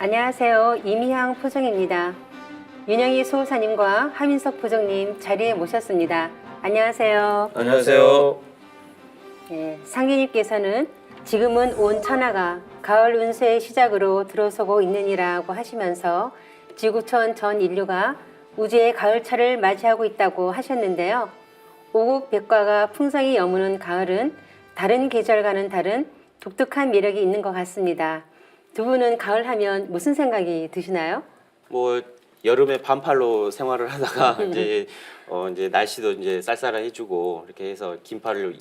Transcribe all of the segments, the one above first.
안녕하세요. 이미향 포정입니다. 윤영희 수호사님과 하민석 부정님 자리에 모셨습니다. 안녕하세요. 안녕하세요. 네, 상계님께서는 지금은 온 천하가 가을 운세의 시작으로 들어서고 있느니라고 하시면서 지구촌 전 인류가 우주의 가을철을 맞이하고 있다고 하셨는데요. 오국백과가 풍성히 여무는 가을은 다른 계절과는 다른 독특한 매력이 있는 것 같습니다. 두 분은 가을 하면 무슨 생각이 드시나요? 뭐 여름에 반팔로 생활을 하다가 이제 날씨도 이제 쌀쌀해지고 이렇게 해서 긴팔을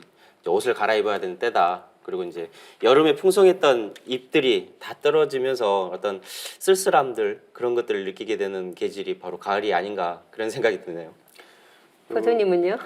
옷을 갈아입어야 되는 때다. 그리고 이제 여름에 풍성했던 잎들이 다 떨어지면서 어떤 쓸쓸함들 그런 것들을 느끼게 되는 계절이 바로 가을이 아닌가 그런 생각이 드네요. 포도님은요?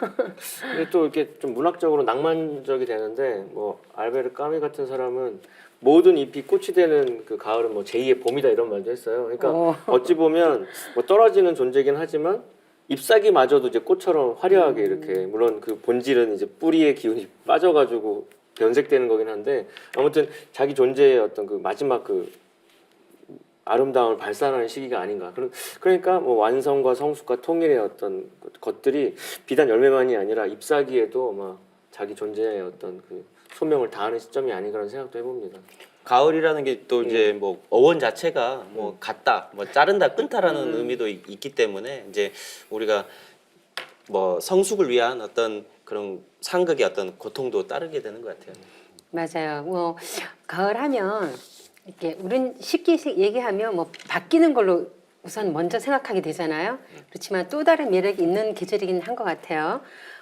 근데 또 이렇게 좀 문학적으로 낭만적이 되는데 뭐 알베르 까미 같은 사람은 모든 잎이 꽃이 되는 그 가을은 뭐 제2의 봄이다 이런 말도 했어요. 그러니까 어찌 보면 뭐 떨어지는 존재긴 하지만 잎사귀마저도 이제 꽃처럼 화려하게 이렇게 물론 그 본질은 이제 뿌리의 기운이 빠져가지고 변색되는 거긴 한데 아무튼 자기 존재의 어떤 그 마지막 그 아름다움을 발산하는 시기가 아닌가. 그러니까 뭐 완성과 성숙과 통일의 어떤 것들이 비단 열매만이 아니라 잎사귀에도 막 자기 존재의 어떤 그 소명을 다하는 시점이 아닌가 그런 생각도 해봅니다. 가을이라는 게 또 이제 뭐 어원 자체가 뭐 같다, 뭐 자른다, 끊다라는 의미도 있기 때문에 이제 우리가 뭐 성숙을 위한 어떤 그런 상극의 어떤 고통도 따르게 되는 것 같아요. 맞아요. 뭐 가을 하면 이렇게 우린 쉽게 얘기하면 뭐 바뀌는 걸로 우선 먼저 생각하게 되잖아요. 그렇지만 또 다른 매력이 있는 계절이긴 한 것 같아요.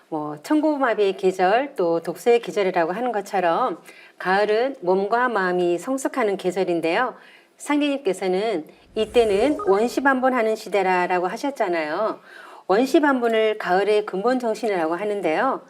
뭐 천고마비의 계절 또 독서의 계절이라고 하는 것처럼 가을은 몸과 마음이 성숙하는 계절인데요. 상대님께서는 이때는 원시반본하는 시대라고 하셨잖아요. 원시반본을 가을의 근본 정신이라고 하는데요.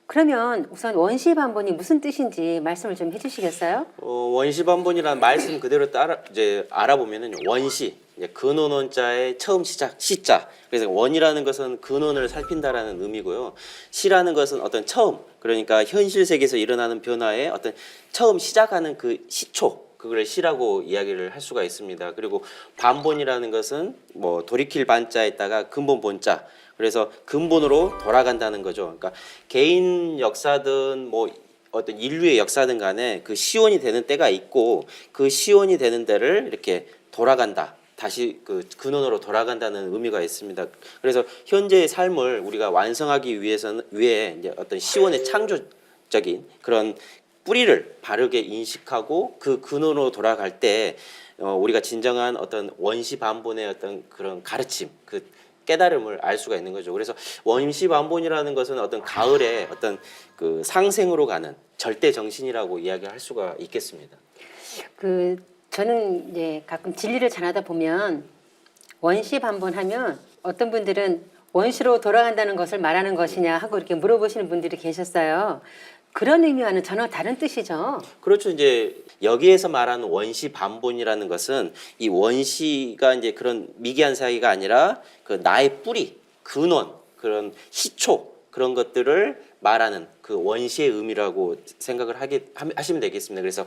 그러면 우선 원시반본이 무슨 뜻인지 말씀을 좀 해주시겠어요? 원시반본이라는 말씀 그대로 따라 이제 알아보면은 원시 이제 근원원자의 처음 시작 시자 그래서 원이라는 것은 근원을 살핀다라는 의미고요. 시라는 것은 어떤 처음 그러니까 현실 세계에서 일어나는 변화의 어떤 처음 시작하는 그 시초 그걸 시라고 이야기를 할 수가 있습니다. 그리고 반본이라는 것은 뭐 돌이킬 반자에다가 근본 본자 그래서 근본으로 돌아간다는 거죠. 그러니까 개인 역사든 뭐 어떤 인류의 역사든 간에 그 시온이 되는 때가 있고 그 시온이 되는 때를 이렇게 돌아간다. 다시 그 근원으로 돌아간다는 의미가 있습니다. 그래서 현재의 삶을 우리가 완성하기 위해서는 위해 이제 어떤 시온의 창조적인 그런 뿌리를 바르게 인식하고 그 근원으로 돌아갈 때 우리가 진정한 어떤 원시 반본의 어떤 그런 가르침 그 깨달음을 알 수가 있는 거죠. 그래서 원시 반본이라는 것은 어떤 가을의 어떤 그 상생으로 가는 절대 정신이라고 이야기할 수가 있겠습니다. 저는 이제 가끔 진리를 전하다 보면 원시 반본하면 어떤 분들은 원시로 돌아간다는 것을 말하는 것이냐 하고 이렇게 물어보시는 분들이 계셨어요. 그런 의미와는 전혀 다른 뜻이죠. 그렇죠. 이제 여기에서 말하는 원시 반본이라는 것은 이 원시가 이제 그런 미개한 사이가 아니라 그 나의 뿌리, 근원, 그런 시초 그런 것들을 말하는 그 원시의 의미라고 생각을 하시면 되겠습니다. 그래서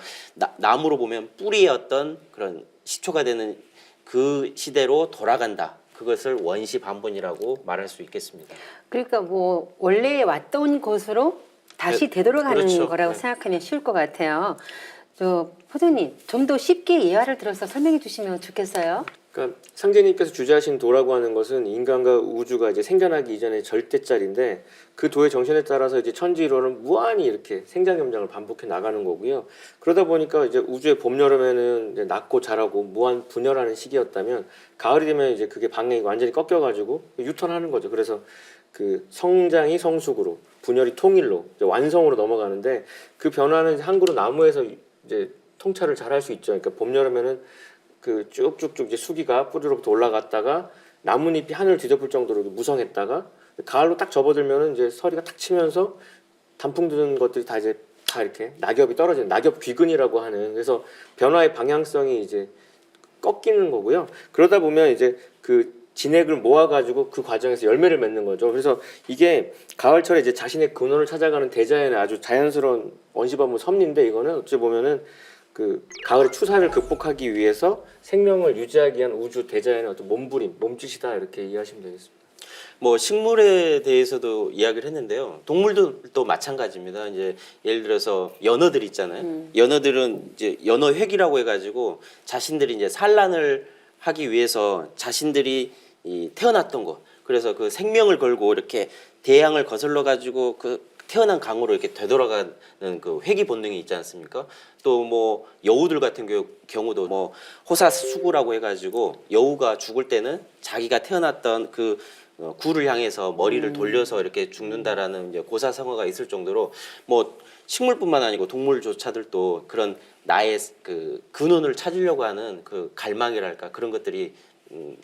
나무로 보면 뿌리의 어떤 그런 시초가 되는 그 시대로 돌아간다. 그것을 원시 반본이라고 말할 수 있겠습니다. 그러니까 뭐 원래 왔던 곳으로 다시 되돌아가는 그렇죠. 거라고 생각하면 쉬울 것 같아요. 포도님 좀 더 쉽게 예화를 들어서 설명해 주시면 좋겠어요. 그러니까 상제님께서 주재하신 도라고 하는 것은 인간과 우주가 이제 생겨나기 이전의 절대짤인데 그 도의 정신에 따라서 이제 천지로는 무한히 이렇게 생장염장을 반복해 나가는 거고요. 그러다 보니까 이제 우주의 봄 여름에는 이제 낮고 자라고 무한 분열하는 시기였다면 가을이 되면 이제 그게 방향이 완전히 꺾여가지고 유턴하는 거죠. 그래서 그 성장이 성숙으로 분열이 통일로 이제 완성으로 넘어가는데 그 변화는 한그루 나무에서 이제 통찰을 잘 할 수 있죠. 그러니까 봄 여름에는 그 쭉쭉쭉 이제 수기가 뿌리로부터 올라갔다가 나뭇잎이 하늘을 뒤덮을 정도로 무성했다가 가을로 딱 접어들면은 이제 서리가 탁 치면서 단풍 드는 것들이 다 이제 다 이렇게 낙엽이 떨어지는 낙엽 귀근이라고 하는 그래서 변화의 방향성이 이제 꺾이는 거고요. 그러다 보면 이제 그 진액을 모아가지고 그 과정에서 열매를 맺는 거죠. 그래서 이게 가을철에 이제 자신의 근원을 찾아가는 대자연의 아주 자연스러운 원시반본 섭리인데 이거는 어찌 보면은 그 가을의 추사를 극복하기 위해서 생명을 유지하기 위한 우주 대자연의 어떤 몸부림, 몸짓이다 이렇게 이해하시면 되겠습니다. 뭐 식물에 대해서도 이야기를 했는데요. 동물도 마찬가지입니다. 이제 예를 들어서 연어들 있잖아요. 연어들은 이제 연어획이라고 해가지고 자신들이 이제 산란을 하기 위해서 자신들이 태어났던 것, 그래서 그 생명을 걸고 이렇게 대양을 거슬러 가지고 그 태어난 강으로 이렇게 되돌아가는 그 회귀 본능이 있지 않습니까? 또 뭐 여우들 같은 경우도 뭐 호사수구라고 해가지고 여우가 죽을 때는 자기가 태어났던 그 구를 향해서 머리를 돌려서 이렇게 죽는다라는 이제 고사성어가 있을 정도로 뭐 식물뿐만 아니고 동물조차들도 그런 나의 그 근원을 찾으려고 하는 그 갈망이랄까 그런 것들이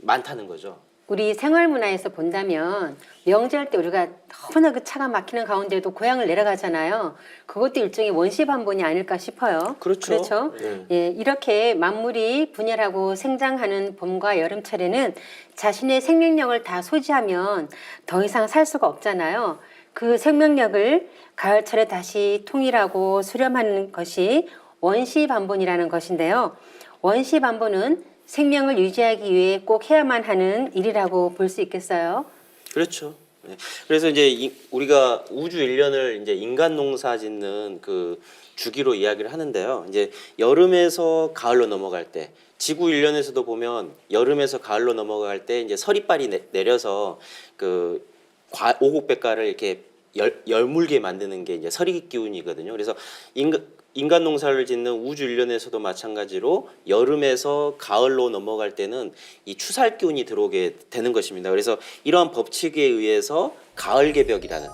많다는 거죠. 우리 생활 문화에서 본다면 명절 때 우리가 너무나 그 차가 막히는 가운데도 고향을 내려가잖아요. 그것도 일종의 원시반본이 아닐까 싶어요. 그렇죠. 네. 예, 이렇게 만물이 분열하고 생장하는 봄과 여름철에는 자신의 생명력을 다 소지하면 더 이상 살 수가 없잖아요. 그 생명력을 가을철에 다시 통일하고 수렴하는 것이 원시반본이라는 것인데요. 원시반본은 생명을 유지하기 위해 꼭 해야만 하는 일이라고 볼 수 있겠어요. 그렇죠. 네. 그래서 이제 우리가 우주 일년을 이제 인간 농사 짓는 그 주기로 이야기를 하는데요. 이제 여름에서 가을로 넘어갈 때, 지구 일년에서도 보면 여름에서 가을로 넘어갈 때 이제 서리빨이 내려서 그 오곡백과를 이렇게 열물게 만드는 게 이제 서리 기운이거든요. 그래서 인간 농사를 짓는 우주 일년에서도 마찬가지로 여름에서 가을로 넘어갈 때는 이 추살 기운이 들어오게 되는 것입니다. 그래서 이러한 법칙에 의해서 가을 개벽이라는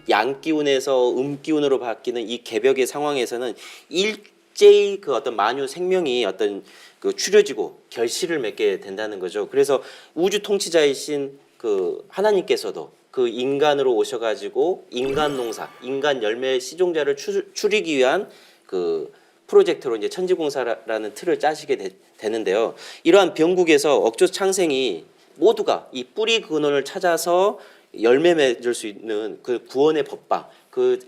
양 기운에서 기운으로 바뀌는 이 개벽의 상황에서는 일제히 그 어떤 만유 생명이 어떤 그 추려지고 결실을 맺게 된다는 거죠. 그래서 우주 통치자이신 그 하나님께서도 그 인간으로 오셔가지고 인간 농사, 인간 열매 시종자를 추리기 위한 그 프로젝트로 이제 천지공사라는 틀을 짜시게 되는데요. 이러한 병국에서 억조 창생이 모두가 이 뿌리 근원을 찾아서 열매 맺을 수 있는 그 구원의 법방, 그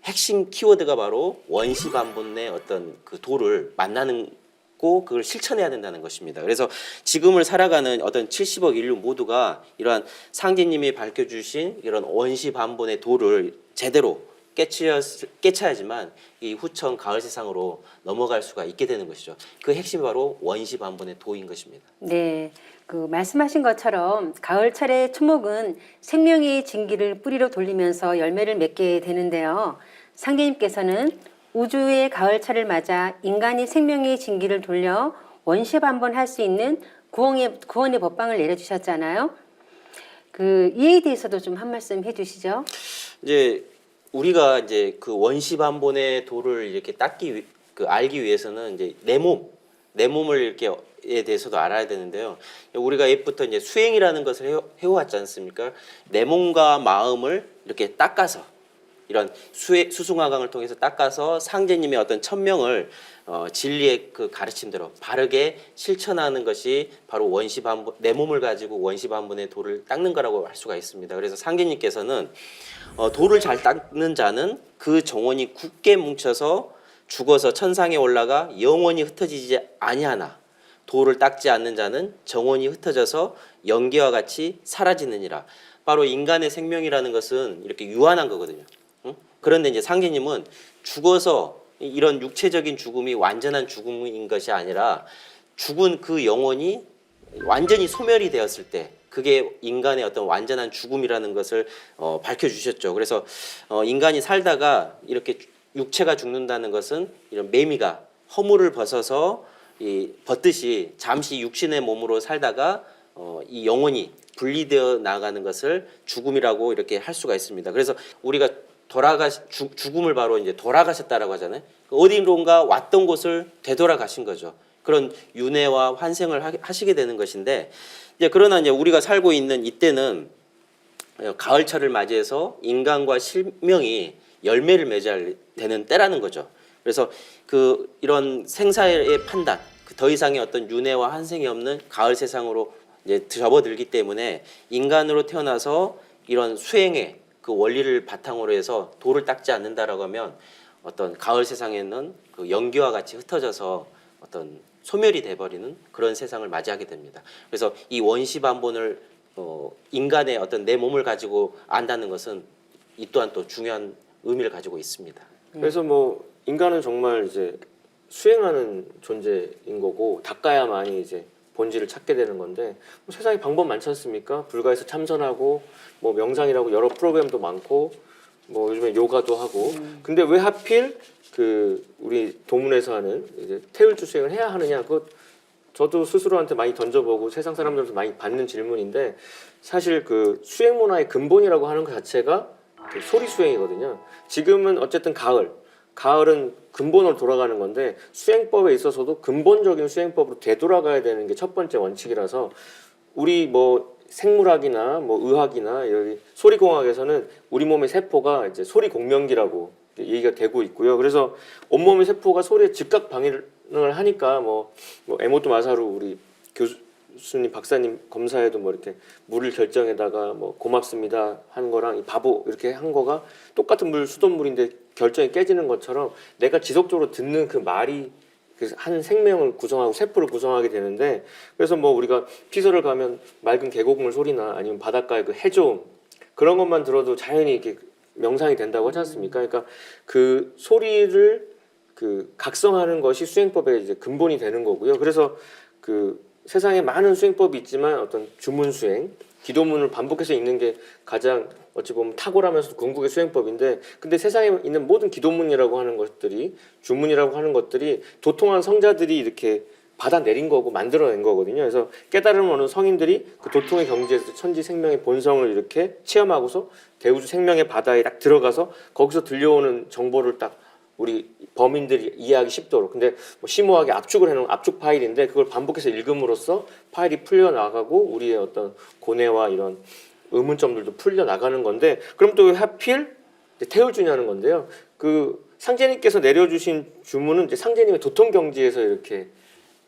핵심 키워드가 바로 원시반본의 어떤 그 도를 만나는 그걸 실천해야 된다는 것입니다. 그래서 지금을 살아가는 어떤 70억 인류 모두가 이러한 상제님이 밝혀주신 이런 원시반본의 도를 제대로 깨쳐야지만 이 후천 가을 세상으로 넘어갈 수가 있게 되는 것이죠. 그 핵심이 바로 원시반본의 도인 것입니다. 네, 그 말씀하신 것처럼 가을철의 초목은 생명의 진기를 뿌리로 돌리면서 열매를 맺게 되는데요. 상계님께서는 우주의 가을철을 맞아 인간이 생명의 진기를 돌려 원시반본할 수 있는 구원의 법방을 내려주셨잖아요. 그 이에 대해서도 좀 한 말씀 해주시죠. 이제 우리가 이제 그 원시반본의 도를 이렇게 알기 위해서는 이제 내 몸을 이렇게에 대해서도 알아야 되는데요. 우리가 옛부터 이제 수행이라는 것을 해왔지 않습니까? 내 몸과 마음을 이렇게 닦아서 이런 수승화강을 통해서 닦아서 상제님의 어떤 천명을 진리의 그 가르침대로 바르게 실천하는 것이 바로 원시반본, 내 몸을 가지고 원시반본의 도를 닦는 거라고 할 수가 있습니다. 그래서 상제님께서는 도를 잘 닦는 자는 그 정원이 굳게 뭉쳐서 죽어서 천상에 올라가 영원히 흩어지지 아니하나 도를 닦지 않는 자는 정원이 흩어져서 연기와 같이 사라지느니라. 바로 인간의 생명이라는 것은 이렇게 유한한 거거든요. 그런데 이제 상제님은 죽어서 이런 육체적인 죽음이 완전한 죽음인 것이 아니라 죽은 그 영혼이 완전히 소멸이 되었을 때 그게 인간의 어떤 완전한 죽음이라는 것을 밝혀주셨죠. 그래서 인간이 살다가 이렇게 육체가 죽는다는 것은 이런 매미가 허물을 벗어서 벗듯이 잠시 육신의 몸으로 살다가 이 영혼이 분리되어 나가는 것을 죽음이라고 이렇게 할 수가 있습니다. 그래서 우리가 죽음을 바로 이제 돌아가셨다라고 하잖아요. 어디론가 왔던 곳을 되돌아가신 거죠. 그런 윤회와 환생을 하시게 되는 것인데 이제 그러나 이제 우리가 살고 있는 이때는 가을철을 맞이해서 인간과 실명이 열매를 맺어야 되는 때라는 거죠. 그래서 이런 생사의 판단, 더 이상의 어떤 윤회와 환생이 없는 가을 세상으로 이제 접어들기 때문에 인간으로 태어나서 이런 수행의 그 원리를 바탕으로 해서 도를 닦지 않는다라고 하면 어떤 가을 세상에는 그 연기와 같이 흩어져서 어떤 소멸이 돼버리는 그런 세상을 맞이하게 됩니다. 그래서 이 원시 반본을 인간의 어떤 내 몸을 가지고 안다는 것은 이 또한 또 중요한 의미를 가지고 있습니다. 그래서 뭐 인간은 정말 이제 수행하는 존재인 거고 닦아야만이 이제 본질을 찾게 되는 건데 뭐 세상에 방법 많지 않습니까? 불가에서 참선하고 뭐 명상이라고 여러 프로그램도 많고 뭐 요즘에 요가도 하고 근데 왜 하필 그 우리 도문에서 하는 이제 태울주 수행을 해야 하느냐 그거 저도 스스로한테 많이 던져보고 세상 사람들한테 많이 받는 질문인데 사실 그 수행 문화의 근본이라고 하는 것 자체가 그 소리 수행이거든요. 지금은 어쨌든 가을은 근본으로 돌아가는 건데 수행법에 있어서도 근본적인 수행법으로 되돌아가야 되는 게 첫 번째 원칙이라서 우리 뭐 생물학이나 뭐 의학이나 여기 소리공학에서는 우리 몸의 세포가 이제 소리 공명기라고 얘기가 되고 있고요. 그래서 온몸의 세포가 소리에 즉각 반응을 하니까 뭐 에모토 마사루 우리 교수님 박사님 검사에도 뭐 이렇게 물을 결정에다가 뭐 고맙습니다 하는 거랑 이 바보 이렇게 한 거가 똑같은 물 수돗물인데 결정이 깨지는 것처럼 내가 지속적으로 듣는 그 말이 한 생명을 구성하고 세포를 구성하게 되는데 그래서 뭐 우리가 피서를 가면 맑은 계곡물 소리나 아니면 바닷가의 그 해조음 그런 것만 들어도 자연히 이렇게 명상이 된다고 하지 않습니까? 그러니까 그 소리를 그 각성하는 것이 수행법의 이제 근본이 되는 거고요. 그래서 그 세상에 많은 수행법이 있지만 어떤 주문 수행, 기도문을 반복해서 읽는 게 가장 어찌 보면 탁월하면서도 궁극의 수행법인데 근데 세상에 있는 모든 기도문이라고 하는 것들이 주문이라고 하는 것들이 도통한 성자들이 이렇게 받아내린 거고 만들어낸 거거든요. 그래서 깨달음을 얻는 성인들이 그 도통의 경지에서 천지 생명의 본성을 이렇게 체험하고서 대우주 생명의 바다에 딱 들어가서 거기서 들려오는 정보를 딱 우리 범인들이 이해하기 쉽도록 근데 뭐 심오하게 압축을 해놓은 압축 파일인데 그걸 반복해서 읽음으로써 파일이 풀려나가고 우리의 어떤 고뇌와 이런 의문점들도 풀려나가는 건데 그럼 또 왜 하필 태울주냐는 건데요. 그 상제님께서 내려주신 주문은 이제 상제님의 도통경지에서 이렇게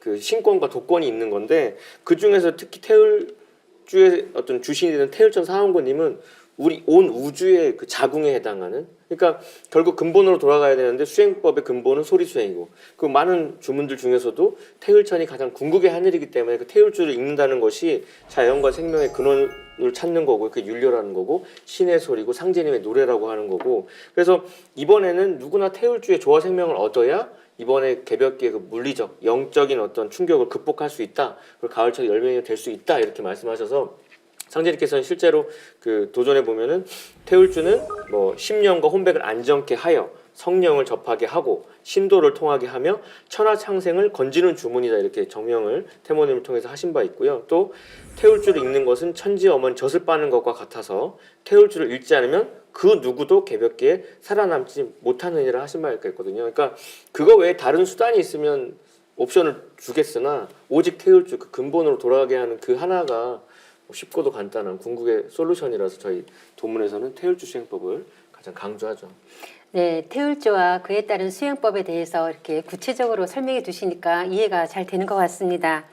그 신권과 도권이 있는 건데 그 중에서 특히 태울주의 어떤 주신이 되는 태울천 사원고님은 우리 온 우주의 그 자궁에 해당하는 그러니까 결국 근본으로 돌아가야 되는데 수행법의 근본은 소리 수행이고 그 많은 주문들 중에서도 태울천이 가장 궁극의 하늘이기 때문에 그 태울주를 읽는다는 것이 자연과 생명의 근원을 찾는 거고 그 윤료라는 거고 신의 소리고 상제님의 노래라고 하는 거고 그래서 이번에는 누구나 태울주의 조화 생명을 얻어야 이번에 개벽기의 그 물리적 영적인 어떤 충격을 극복할 수 있다 그리고 가을철 열명이 될 수 있다 이렇게 말씀하셔서 상제님께서는 실제로 그 도전해 보면은 태울주는 뭐 심령과 혼백을 안정케 하여 성령을 접하게 하고 신도를 통하게 하며 천하창생을 건지는 주문이다 이렇게 정명을 태모님을 통해서 하신 바 있고요. 또 태울주를 읽는 것은 천지 어머니 젖을 빠는 것과 같아서 태울주를 읽지 않으면 그 누구도 개벽기에 살아남지 못하느니라 하신 바가 있거든요. 그러니까 그거 외에 다른 수단이 있으면 옵션을 주겠으나 오직 태울주 그 근본으로 돌아가게 하는 그 하나가 쉽고도 간단한 궁극의 솔루션이라서 저희 도문에서는 태울주 수행법을 가장 강조하죠. 네, 태울주와 그에 따른 수행법에 대해서 이렇게 구체적으로 설명해 주시니까 이해가 잘 되는 것 같습니다.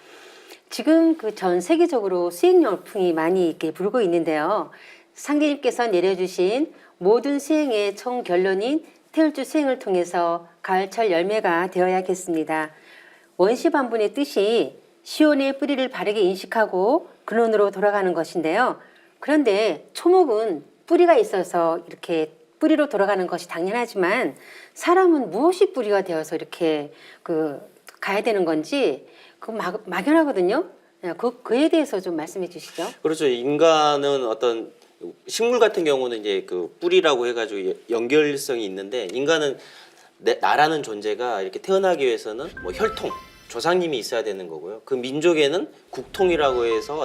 지금 그 전 세계적으로 수행 열풍이 많이 이렇게 불고 있는데요. 상제님께서 내려주신 모든 수행의 총 결론인 태울주 수행을 통해서 가을철 열매가 되어야겠습니다. 원시반분의 뜻이 시온의 뿌리를 바르게 인식하고 근원으로 돌아가는 것인데요. 그런데 초목은 뿌리가 있어서 이렇게 뿌리로 돌아가는 것이 당연하지만 사람은 무엇이 뿌리가 되어서 이렇게 가야 되는 건지 막연하거든요. 그에 대해서 좀 말씀해 주시죠. 그렇죠. 인간은 어떤 식물 같은 경우는 이제 그 뿌리라고 해가지고 연결성이 있는데 인간은 나라는 존재가 이렇게 태어나기 위해서는 뭐 혈통 조상님이 있어야 되는 거고요. 그 민족에는 국통이라고 해서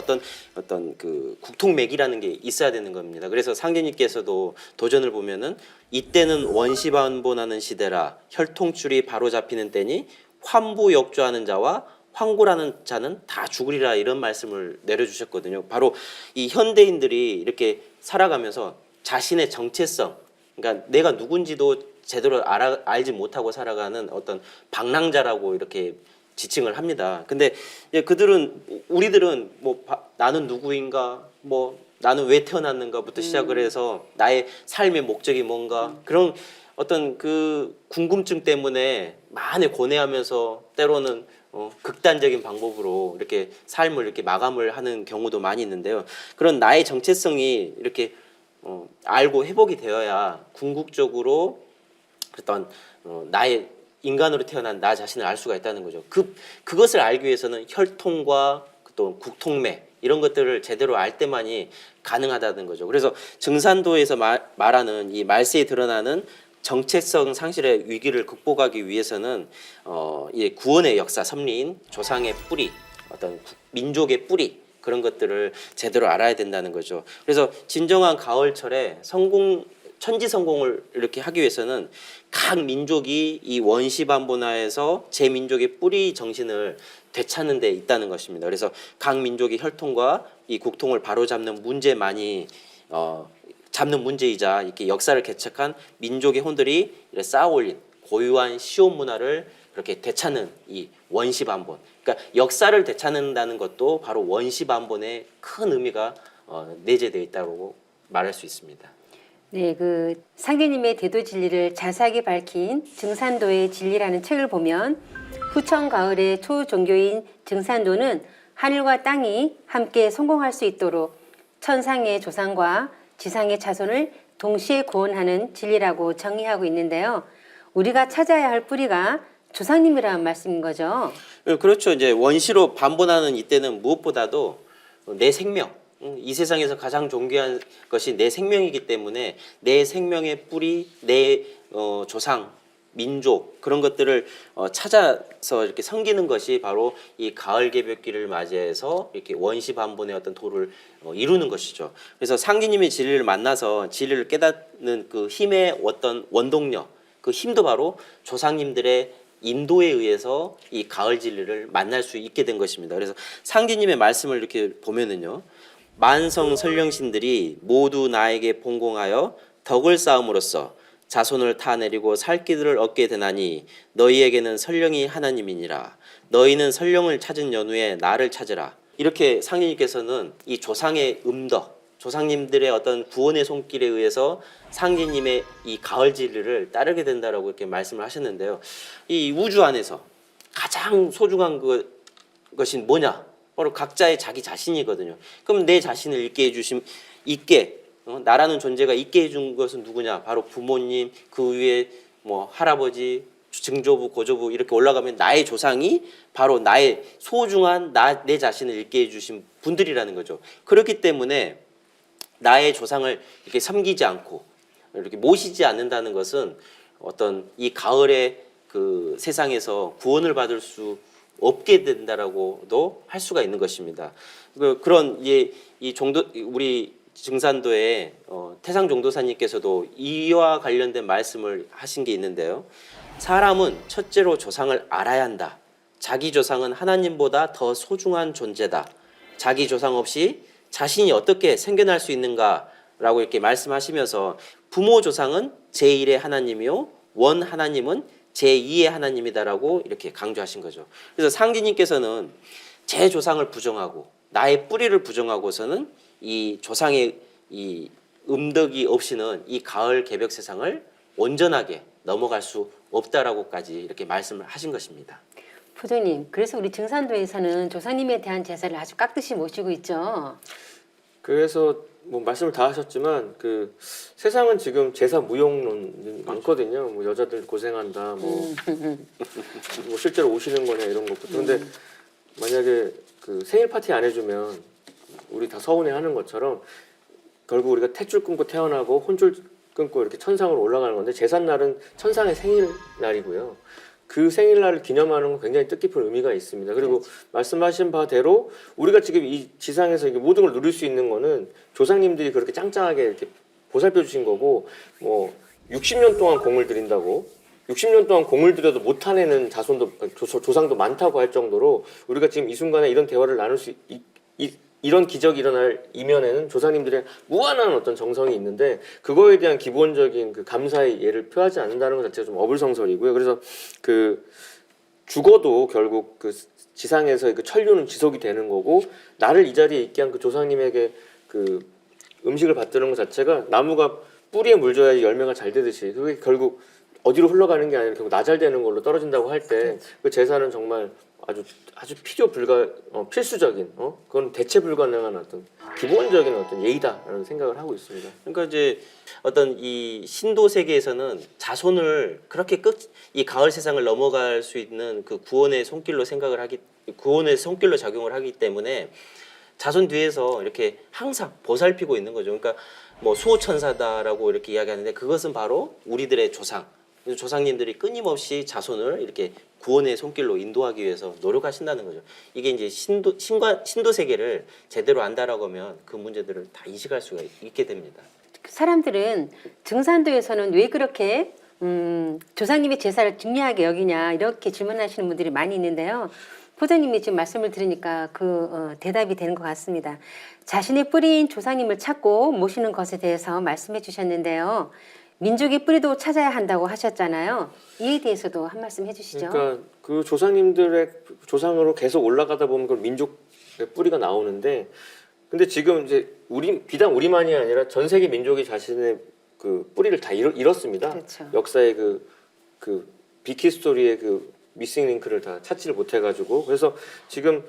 어떤 그 국통맥이라는 게 있어야 되는 겁니다. 그래서 상제님께서도 도전을 보면은 이때는 원시반본하는 시대라 혈통줄이 바로 잡히는 때니 환부역주하는 자와 황고라는 자는 다 죽으리라 이런 말씀을 내려주셨거든요. 바로 이 현대인들이 이렇게 살아가면서 자신의 정체성, 그러니까 내가 누군지도 제대로 알지 못하고 살아가는 어떤 방랑자라고 이렇게 지칭을 합니다. 근데 우리들은 뭐 나는 누구인가, 뭐 나는 왜 태어났는가부터 시작을 해서 나의 삶의 목적이 뭔가 그런 어떤 그 궁금증 때문에 많이 고뇌하면서 때로는 극단적인 방법으로 이렇게 삶을 이렇게 마감을 하는 경우도 많이 있는데요. 그런 나의 정체성이 이렇게 알고 회복이 되어야 궁극적으로 어떤 나의 인간으로 태어난 나 자신을 알 수가 있다는 거죠. 그것을 알기 위해서는 혈통과 또 국통매 이런 것들을 제대로 알 때만이 가능하다는 거죠. 그래서 증산도에서 말하는 이 말세에 드러나는 정체성 상실의 위기를 극복하기 위해서는 이 구원의 역사 섭리인 조상의 뿌리, 어떤 민족의 뿌리 그런 것들을 제대로 알아야 된다는 거죠. 그래서 진정한 가을철에 천지 성공을 이렇게 하기 위해서는 각 민족이 이 원시반본화에서 제 민족의 뿌리 정신을 되찾는 데 있다는 것입니다. 그래서 각 민족의 혈통과 이 국통을 바로잡는 문제만이 잡는 문제이자 이렇게 역사를 개척한 민족의 혼들이 쌓아올린 고유한 시온 문화를 그렇게 되찾는 이 원시반본. 그러니까 역사를 되찾는다는 것도 바로 원시반본의 큰 의미가 내재되어 있다고 말할 수 있습니다. 네, 그 상제님의 대도 진리를 자세하게 밝힌 증산도의 진리라는 책을 보면 후천 가을의 초종교인 증산도는 하늘과 땅이 함께 성공할 수 있도록 천상의 조상과 지상의 자손을 동시에 구원하는 진리라고 정의하고 있는데요. 우리가 찾아야 할 뿌리가 조상님이라는 말씀인 거죠. 그렇죠. 이제 원시로 반본하는 이때는 무엇보다도 내 생명, 이 세상에서 가장 존귀한 것이 내 생명이기 때문에 내 생명의 뿌리, 내 조상, 민족 그런 것들을 찾아서 이렇게 섬기는 것이 바로 이 가을 개벽기를 맞이해서 이렇게 원시 반본의 어떤 도를 이루는 것이죠. 그래서 상기님의 진리를 만나서 진리를 깨닫는 그 힘의 어떤 원동력, 그 힘도 바로 조상님들의 인도에 의해서 이 가을 진리를 만날 수 있게 된 것입니다. 그래서 상기님의 말씀을 이렇게 보면은요, 만성 선령신들이 모두 나에게 봉공하여 덕을 쌓음으로써 자손을 타내리고 살 길을 얻게 되나니 너희에게는 선령이 하나님이니라. 너희는 선령을 찾은 연후에 나를 찾으라. 이렇게 상제님께서는 이 조상의 음덕, 조상님들의 어떤 구원의 손길에 의해서 상제님의 이 가을 진리를 따르게 된다라고 이렇게 말씀을 하셨는데요. 이 우주 안에서 가장 소중한 것이 뭐냐? 바로 각자의 자기 자신이거든요. 그럼 내 자신을 있게 나라는 존재가 있게 해준 것은 누구냐? 바로 부모님, 그 위에 뭐 할아버지, 증조부, 고조부 이렇게 올라가면 나의 조상이 바로 나의 소중한 내 자신을 있게 해주신 분들이라는 거죠. 그렇기 때문에 나의 조상을 이렇게 섬기지 않고 이렇게 모시지 않는다는 것은 어떤 이 가을의 그 세상에서 구원을 받을 수 없게 된다라고도 할 수가 있는 것입니다. 그런 이 우리 증산도의 태상 종도사님께서도 이와 관련된 말씀을 하신 게 있는데요. 사람은 첫째로 조상을 알아야 한다. 자기 조상은 하나님보다 더 소중한 존재다. 자기 조상 없이 자신이 어떻게 생겨날 수 있는가라고 이렇게 말씀하시면서 부모 조상은 제1의 하나님이요 원 하나님은 제2의 하나님이다라고 이렇게 강조하신 거죠. 그래서 상기님께서는 제 조상을 부정하고 나의 뿌리를 부정하고서는 이 조상의 이 음덕이 없이는 이 가을 개벽 세상을 온전하게 넘어갈 수 없다라고까지 이렇게 말씀을 하신 것입니다. 부장님, 그래서 우리 증산도에서는 조상님에 대한 제사를 아주 깍듯이 모시고 있죠. 그래서 뭐 말씀을 다 하셨지만 그 세상은 지금 제사 무용론이 많거든요. 뭐 여자들 고생한다, 뭐 실제로 오시는 거냐 이런 것부터. 근데 만약에 그 생일 파티 안 해주면 우리 다 서운해하는 것처럼 결국 우리가 탯줄 끊고 태어나고 혼줄 끊고 이렇게 천상으로 올라가는 건데 제삿날은 천상의 생일날이고요. 그 생일날을 기념하는 건 굉장히 뜻깊은 의미가 있습니다. 그리고 말씀하신 바대로 우리가 지금 이 지상에서 이게 모든 걸 누릴 수 있는 거는 조상님들이 그렇게 짱짱하게 이렇게 보살펴 주신 거고, 뭐 60년 동안 공을 들인다고 60년 동안 공을 들여도 못 타내는 자손도 조상도 많다고 할 정도로 우리가 지금 이 순간에 이런 대화를 나눌 수 이런 기적이 일어날 이면에는 조상님들의 무한한 어떤 정성이 있는데 그거에 대한 기본적인 그 감사의 예를 표하지 않는다는 것 자체가 좀 어불성설이고요. 그래서 그 죽어도 결국 그 지상에서의 그 천류는 지속이 되는 거고, 나를 이 자리에 있게 한 그 조상님에게 그 음식을 받드는 것 자체가 나무가 뿌리에 물 줘야지 열매가 잘 되듯이 그게 결국 어디로 흘러가는 게 아니라 결국 나잘되는 걸로 떨어진다고 할 때 그 제사는 정말 아주 필수적인 그건 대체 불가능한 어떤 기본적인 어떤 예의다라는 생각을 하고 있습니다. 그러니까 이제 어떤 이 신도 세계에서는 자손을 그렇게 이 가을 세상을 넘어갈 수 있는 그 구원의 손길로 구원의 손길로 작용을 하기 때문에 자손 뒤에서 이렇게 항상 보살피고 있는 거죠. 그러니까 뭐 수호천사다라고 이렇게 이야기하는데 그것은 바로 우리들의 조상님들이 끊임없이 자손을 이렇게 구원의 손길로 인도하기 위해서 노력하신다는 거죠. 이게 이제 신도 세계를 제대로 안다라고 하면 그 문제들을 다 인식할 수가 있게 됩니다. 사람들은 증산도에서는 왜 그렇게 조상님의 제사를 중요하게 여기냐 이렇게 질문하시는 분들이 많이 있는데요. 포도님이 지금 말씀을 들으니까 대답이 되는 것 같습니다. 자신의 뿌리인 조상님을 찾고 모시는 것에 대해서 말씀해 주셨는데요. 민족의 뿌리도 찾아야 한다고 하셨잖아요. 이에 대해서도 한 말씀 해주시죠. 그러니까 그 조상님들의 조상으로 계속 올라가다 보면 그 민족의 뿌리가 나오는데, 근데 지금 이제 비단 우리만이 아니라 전 세계 민족이 자신의 그 뿌리를 다 잃었습니다. 그렇죠. 역사의 그 비키 스토리의 그 미싱 링크를 다 찾지를 못해가지고, 그래서 지금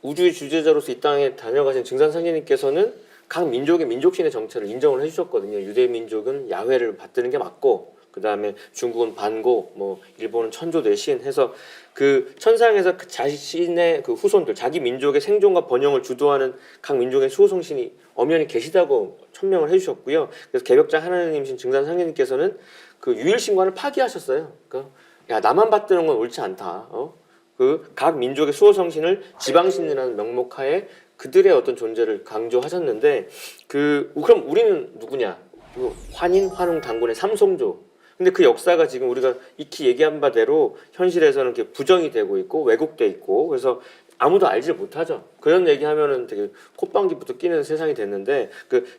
우주의 주제자로서 이 땅에 다녀가신 증산 상제님께서는 각 민족의 민족신의 정체를 인정을 해주셨거든요. 유대 민족은 야훼를 받드는 게 맞고, 그 다음에 중국은 반고, 뭐 일본은 천조 대신 해서 그 천상에서 그 자신의 그 후손들, 자기 민족의 생존과 번영을 주도하는 각 민족의 수호성신이 엄연히 계시다고 천명을 해주셨고요. 그래서 개벽자 하나님이신 증산 상제님께서는 그 유일신관을 파기하셨어요. 그러니까 야, 나만 받드는 건 옳지 않다. 그 각 민족의 수호성신을 지방신이라는 명목하에 그들의 어떤 존재를 강조하셨는데, 그럼 우리는 누구냐? 환인, 환웅, 단군의 삼성조. 근데 그 역사가 지금 우리가 익히 얘기한 바대로 현실에서는 이렇게 부정이 되고 있고 왜곡돼 있고, 그래서 아무도 알지 못하죠. 그런 얘기하면은 되게 콧방귀부터 끼는 세상이 됐는데,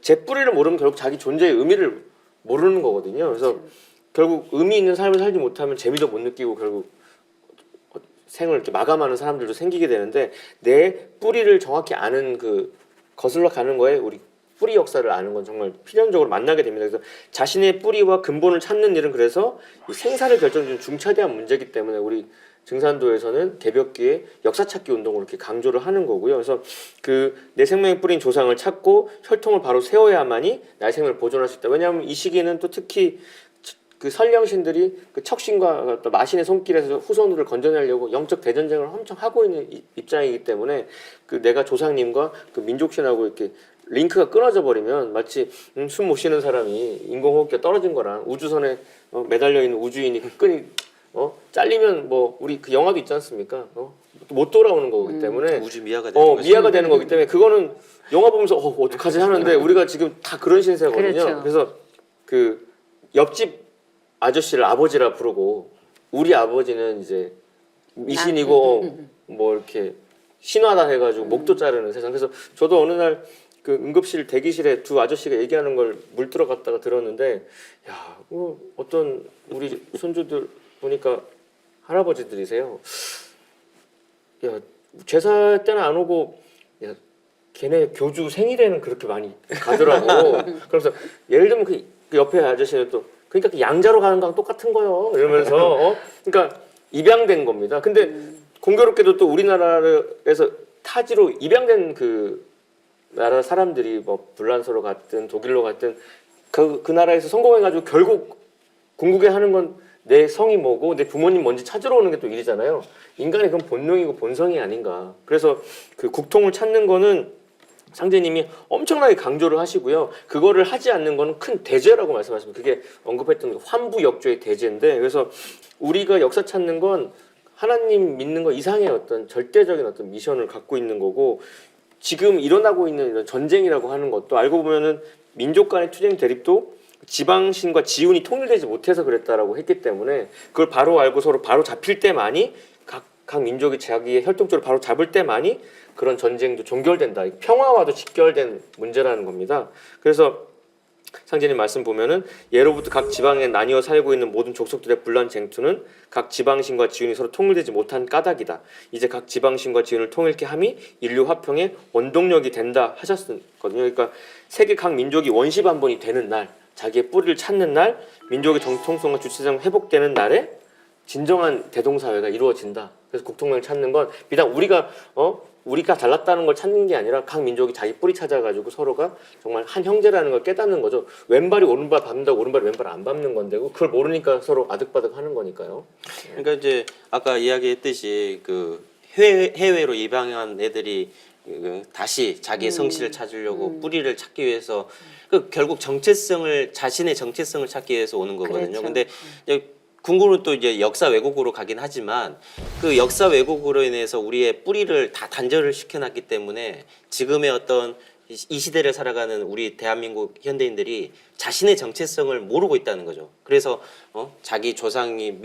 제 뿌리를 모르면 결국 자기 존재의 의미를 모르는 거거든요. 그래서 결국 의미 있는 삶을 살지 못하면 재미도 못 느끼고 결국 생을 이렇게 마감하는 사람들도 생기게 되는데, 내 뿌리를 정확히 아는 그 거슬러 가는 거에 우리 뿌리 역사를 아는 건 정말 필연적으로 만나게 됩니다. 그래서 자신의 뿌리와 근본을 찾는 일은 그래서 이 생사를 결정짓는 중차대한 문제이기 때문에 우리 증산도에서는 개벽기에 역사 찾기 운동을 이렇게 강조를 하는 거고요. 그래서 내 생명의 뿌리인 조상을 찾고 혈통을 바로 세워야만이 나의 생명을 보존할 수 있다. 왜냐하면 이 시기는 또 특히 그 선령신들이 그 척신과 또 마신의 손길에서 후손들을 건져내려고 영적 대전쟁을 엄청 하고 있는 입장이기 때문에 내가 조상님과 그 민족신하고 이렇게 링크가 끊어져 버리면 마치 숨 못 쉬는 사람이 인공호흡기가 떨어진 거랑 우주선에 매달려 있는 우주인이 그 끈이 잘리면 뭐 우리 그 영화도 있지 않습니까? 못 돌아오는 거기 때문에 우주 미아가 되는 거죠. 미아가 되는 거기 때문에 그거는 영화 보면서 어떡하지 하는데 우리가 지금 다 그런 신세거든요. 그렇죠. 그래서 그 옆집 아저씨를 아버지라 부르고, 우리 아버지는 이제 미신이고 뭐 이렇게 신화다 해가지고 목도 자르는 세상. 그래서 저도 어느 날 그 응급실 대기실에 두 아저씨가 얘기하는 걸 물들어 갔다가 들었는데, 야, 어떤 우리 손주들 보니까 할아버지들이세요. 야, 제사 때는 안 오고, 야, 걔네 교주 생일에는 그렇게 많이 가더라고. 그래서 예를 들면 그 옆에 아저씨는 또 그러니까 그 양자로 가는 거랑 똑같은 거요. 이러면서 그러니까 입양된 겁니다. 근데 공교롭게도 또 우리나라에서 타지로 입양된 그 나라 사람들이 뭐 불란서로 갔든 독일로 갔든 그 나라에서 성공해가지고 결국 궁극에 하는 건 내 성이 뭐고 내 부모님 뭔지 찾으러 오는 게 또 일이잖아요. 인간의 그건 본능이고 본성이 아닌가. 그래서 그 국통을 찾는 거는 상제님이 엄청나게 강조를 하시고요. 그거를 하지 않는 거는 큰 대죄라고 말씀하십니다. 그게 언급했던 환부역조의 대죄인데, 그래서 우리가 역사 찾는 건 하나님 믿는 거 이상의 어떤 절대적인 어떤 미션을 갖고 있는 거고, 지금 일어나고 있는 이런 전쟁이라고 하는 것도 알고 보면은 민족 간의 투쟁 대립도 지방신과 지운이 통일되지 못해서 그랬다라고 했기 때문에, 그걸 바로 알고 서로 바로 잡힐 때만이 각 민족이 자기의 혈통적으로 바로 잡을 때만이 그런 전쟁도 종결된다. 평화와도 직결된 문제라는 겁니다. 그래서 상제님 말씀 보면은 예로부터 각 지방에 나뉘어 살고 있는 모든 족속들의 분란 쟁투는 각 지방신과 지운이 서로 통일되지 못한 까닭이다. 이제 각 지방신과 지운을 통일케 함이 인류 화평의 원동력이 된다 하셨거든요. 그러니까 세계 각 민족이 원시반본이 되는 날, 자기의 뿌리를 찾는 날, 민족의 정통성과 주체성이 회복되는 날에 진정한 대동사회가 이루어진다. 그래서 국통명을 찾는 건 비단 우리가 잘났다는 걸 찾는 게 아니라 각 민족이 자기 뿌리 찾아가지고 서로가 정말 한 형제라는 걸 깨닫는 거죠. 왼발이 오른발 밟는다고 오른발이 왼발을 안 밟는 건데고 그걸 모르니까 서로 아득바득 하는 거니까요. 그러니까 이제 아까 이야기했듯이 그 해외로 입양한 애들이 다시 자기의 성실을 찾으려고 뿌리를 찾기 위해서 그 결국 자신의 정체성을 찾기 위해서 오는 거거든요. 그렇죠. 근데 이제 궁극은 또 이제 역사 왜곡으로 가긴 하지만 그 역사 왜곡으로 인해서 우리의 뿌리를 다 단절을 시켜놨기 때문에 지금의 어떤 이 시대를 살아가는 우리 대한민국 현대인들이 자신의 정체성을 모르고 있다는 거죠. 그래서 자기 조상이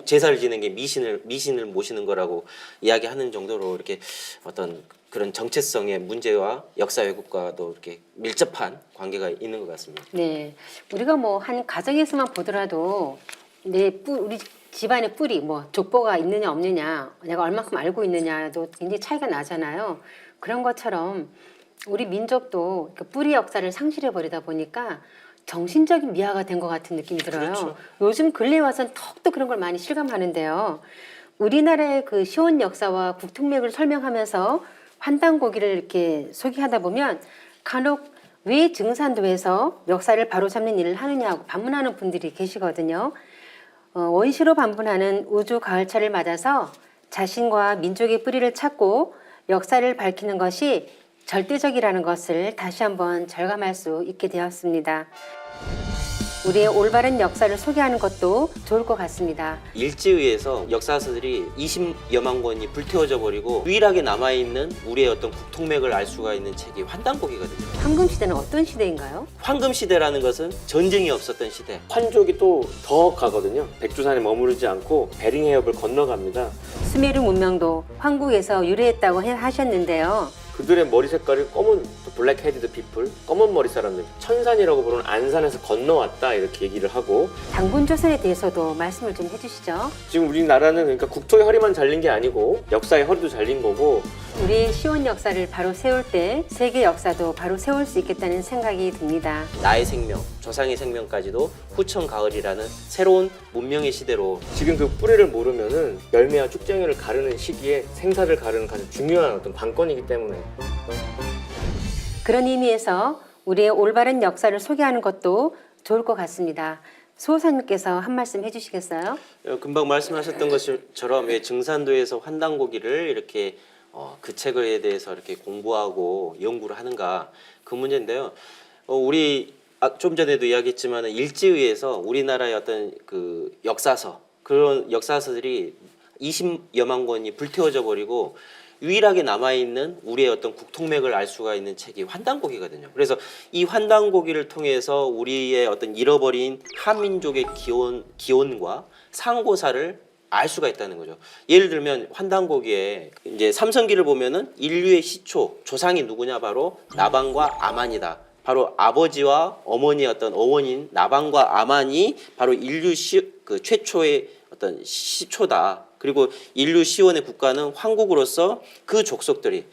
제사를 지는 게 미신을 모시는 거라고 이야기하는 정도로 이렇게 어떤 그런 정체성의 문제와 역사 왜곡과도 이렇게 밀접한 관계가 있는 것 같습니다. 네, 우리가 뭐 한 가정에서만 보더라도 우리 집안의 뿌리, 뭐 족보가 있느냐 없느냐, 내가 얼마큼 알고 있느냐도 굉장히 차이가 나잖아요. 그런 것처럼 우리 민족도 그 뿌리 역사를 상실해 버리다 보니까 정신적인 미화가 된 것 같은 느낌이 들어요. 그렇죠. 요즘 근래에 와서는 더욱더 그런 걸 많이 실감하는데요. 우리나라의 그 시온 역사와 국통맥을 설명하면서 환단고기를 이렇게 소개하다 보면 간혹 왜 증산도에서 역사를 바로잡는 일을 하느냐고 반문하는 분들이 계시거든요. 원시로 반분하는 우주 가을차를 맞아서 자신과 민족의 뿌리를 찾고 역사를 밝히는 것이 절대적이라는 것을 다시 한번 절감할 수 있게 되었습니다. 우리의 올바른 역사를 소개하는 것도 좋을 것 같습니다. 일제의해서 역사서들이 20여만 권이 불태워져 버리고 유일하게 남아있는 우리의 어떤 국통맥을 알 수가 있는 책이 환단고기거든요. 황금시대는 어떤 시대인가요? 황금시대라는 것은 전쟁이 없었던 시대. 환족이 또 더 가거든요. 백두산에 머무르지 않고 베링 해협을 건너갑니다. 수메르 문명도 황국에서 유래했다고 하셨는데요. 그들의 머리 색깔이 검은 블랙 헤디드 피플, 검은 머리 사람들, 천산이라고 부르는 안산에서 건너왔다 이렇게 얘기를 하고 당군조선에 대해서도 말씀을 좀 해주시죠. 지금 우리나라는 그러니까 국토의 허리만 잘린 게 아니고 역사의 허리도 잘린 거고 우리의 시온 역사를 바로 세울 때 세계 역사도 바로 세울 수 있겠다는 생각이 듭니다. 나의 생명, 조상의 생명까지도 후천 가을이라는 새로운 문명의 시대로 지금 그 뿌리를 모르면은 열매와 쭉쟁이를 가르는 시기에 생사를 가르는 가장 중요한 어떤 관건이기 때문에 그런 의미에서 우리의 올바른 역사를 소개하는 것도 좋을 것 같습니다. 수호사님께서 한 말씀 해주시겠어요? 금방 말씀하셨던 것처럼 왜 증산도에서 환단고기를 이렇게 그 책에 대해서 이렇게 공부하고 연구를 하는가 그 문제인데요. 우리 좀 전에도 이야기했지만 일제의해서 우리나라의 어떤 그 역사서 그런 역사서들이 20여만 권이 불태워져 버리고 유일하게 남아있는 우리의 어떤 국통맥을 알 수가 있는 책이 환단고기거든요. 그래서 이 환단고기를 통해서 우리의 어떤 잃어버린 한민족의 기원과 상고사를 알 수가 있다는 거죠. 예를 들면 환단고기에 이제 삼성기를 보면은 인류의 시초 조상이 누구냐 바로 나방과 아만이다. 바로 아버지와 어머니의 어떤 어원인 나방과 아만이 바로 인류 그 최초의 어떤 시초다. 그리고 인류 시원의 국가는 황국으로서 그 족속들이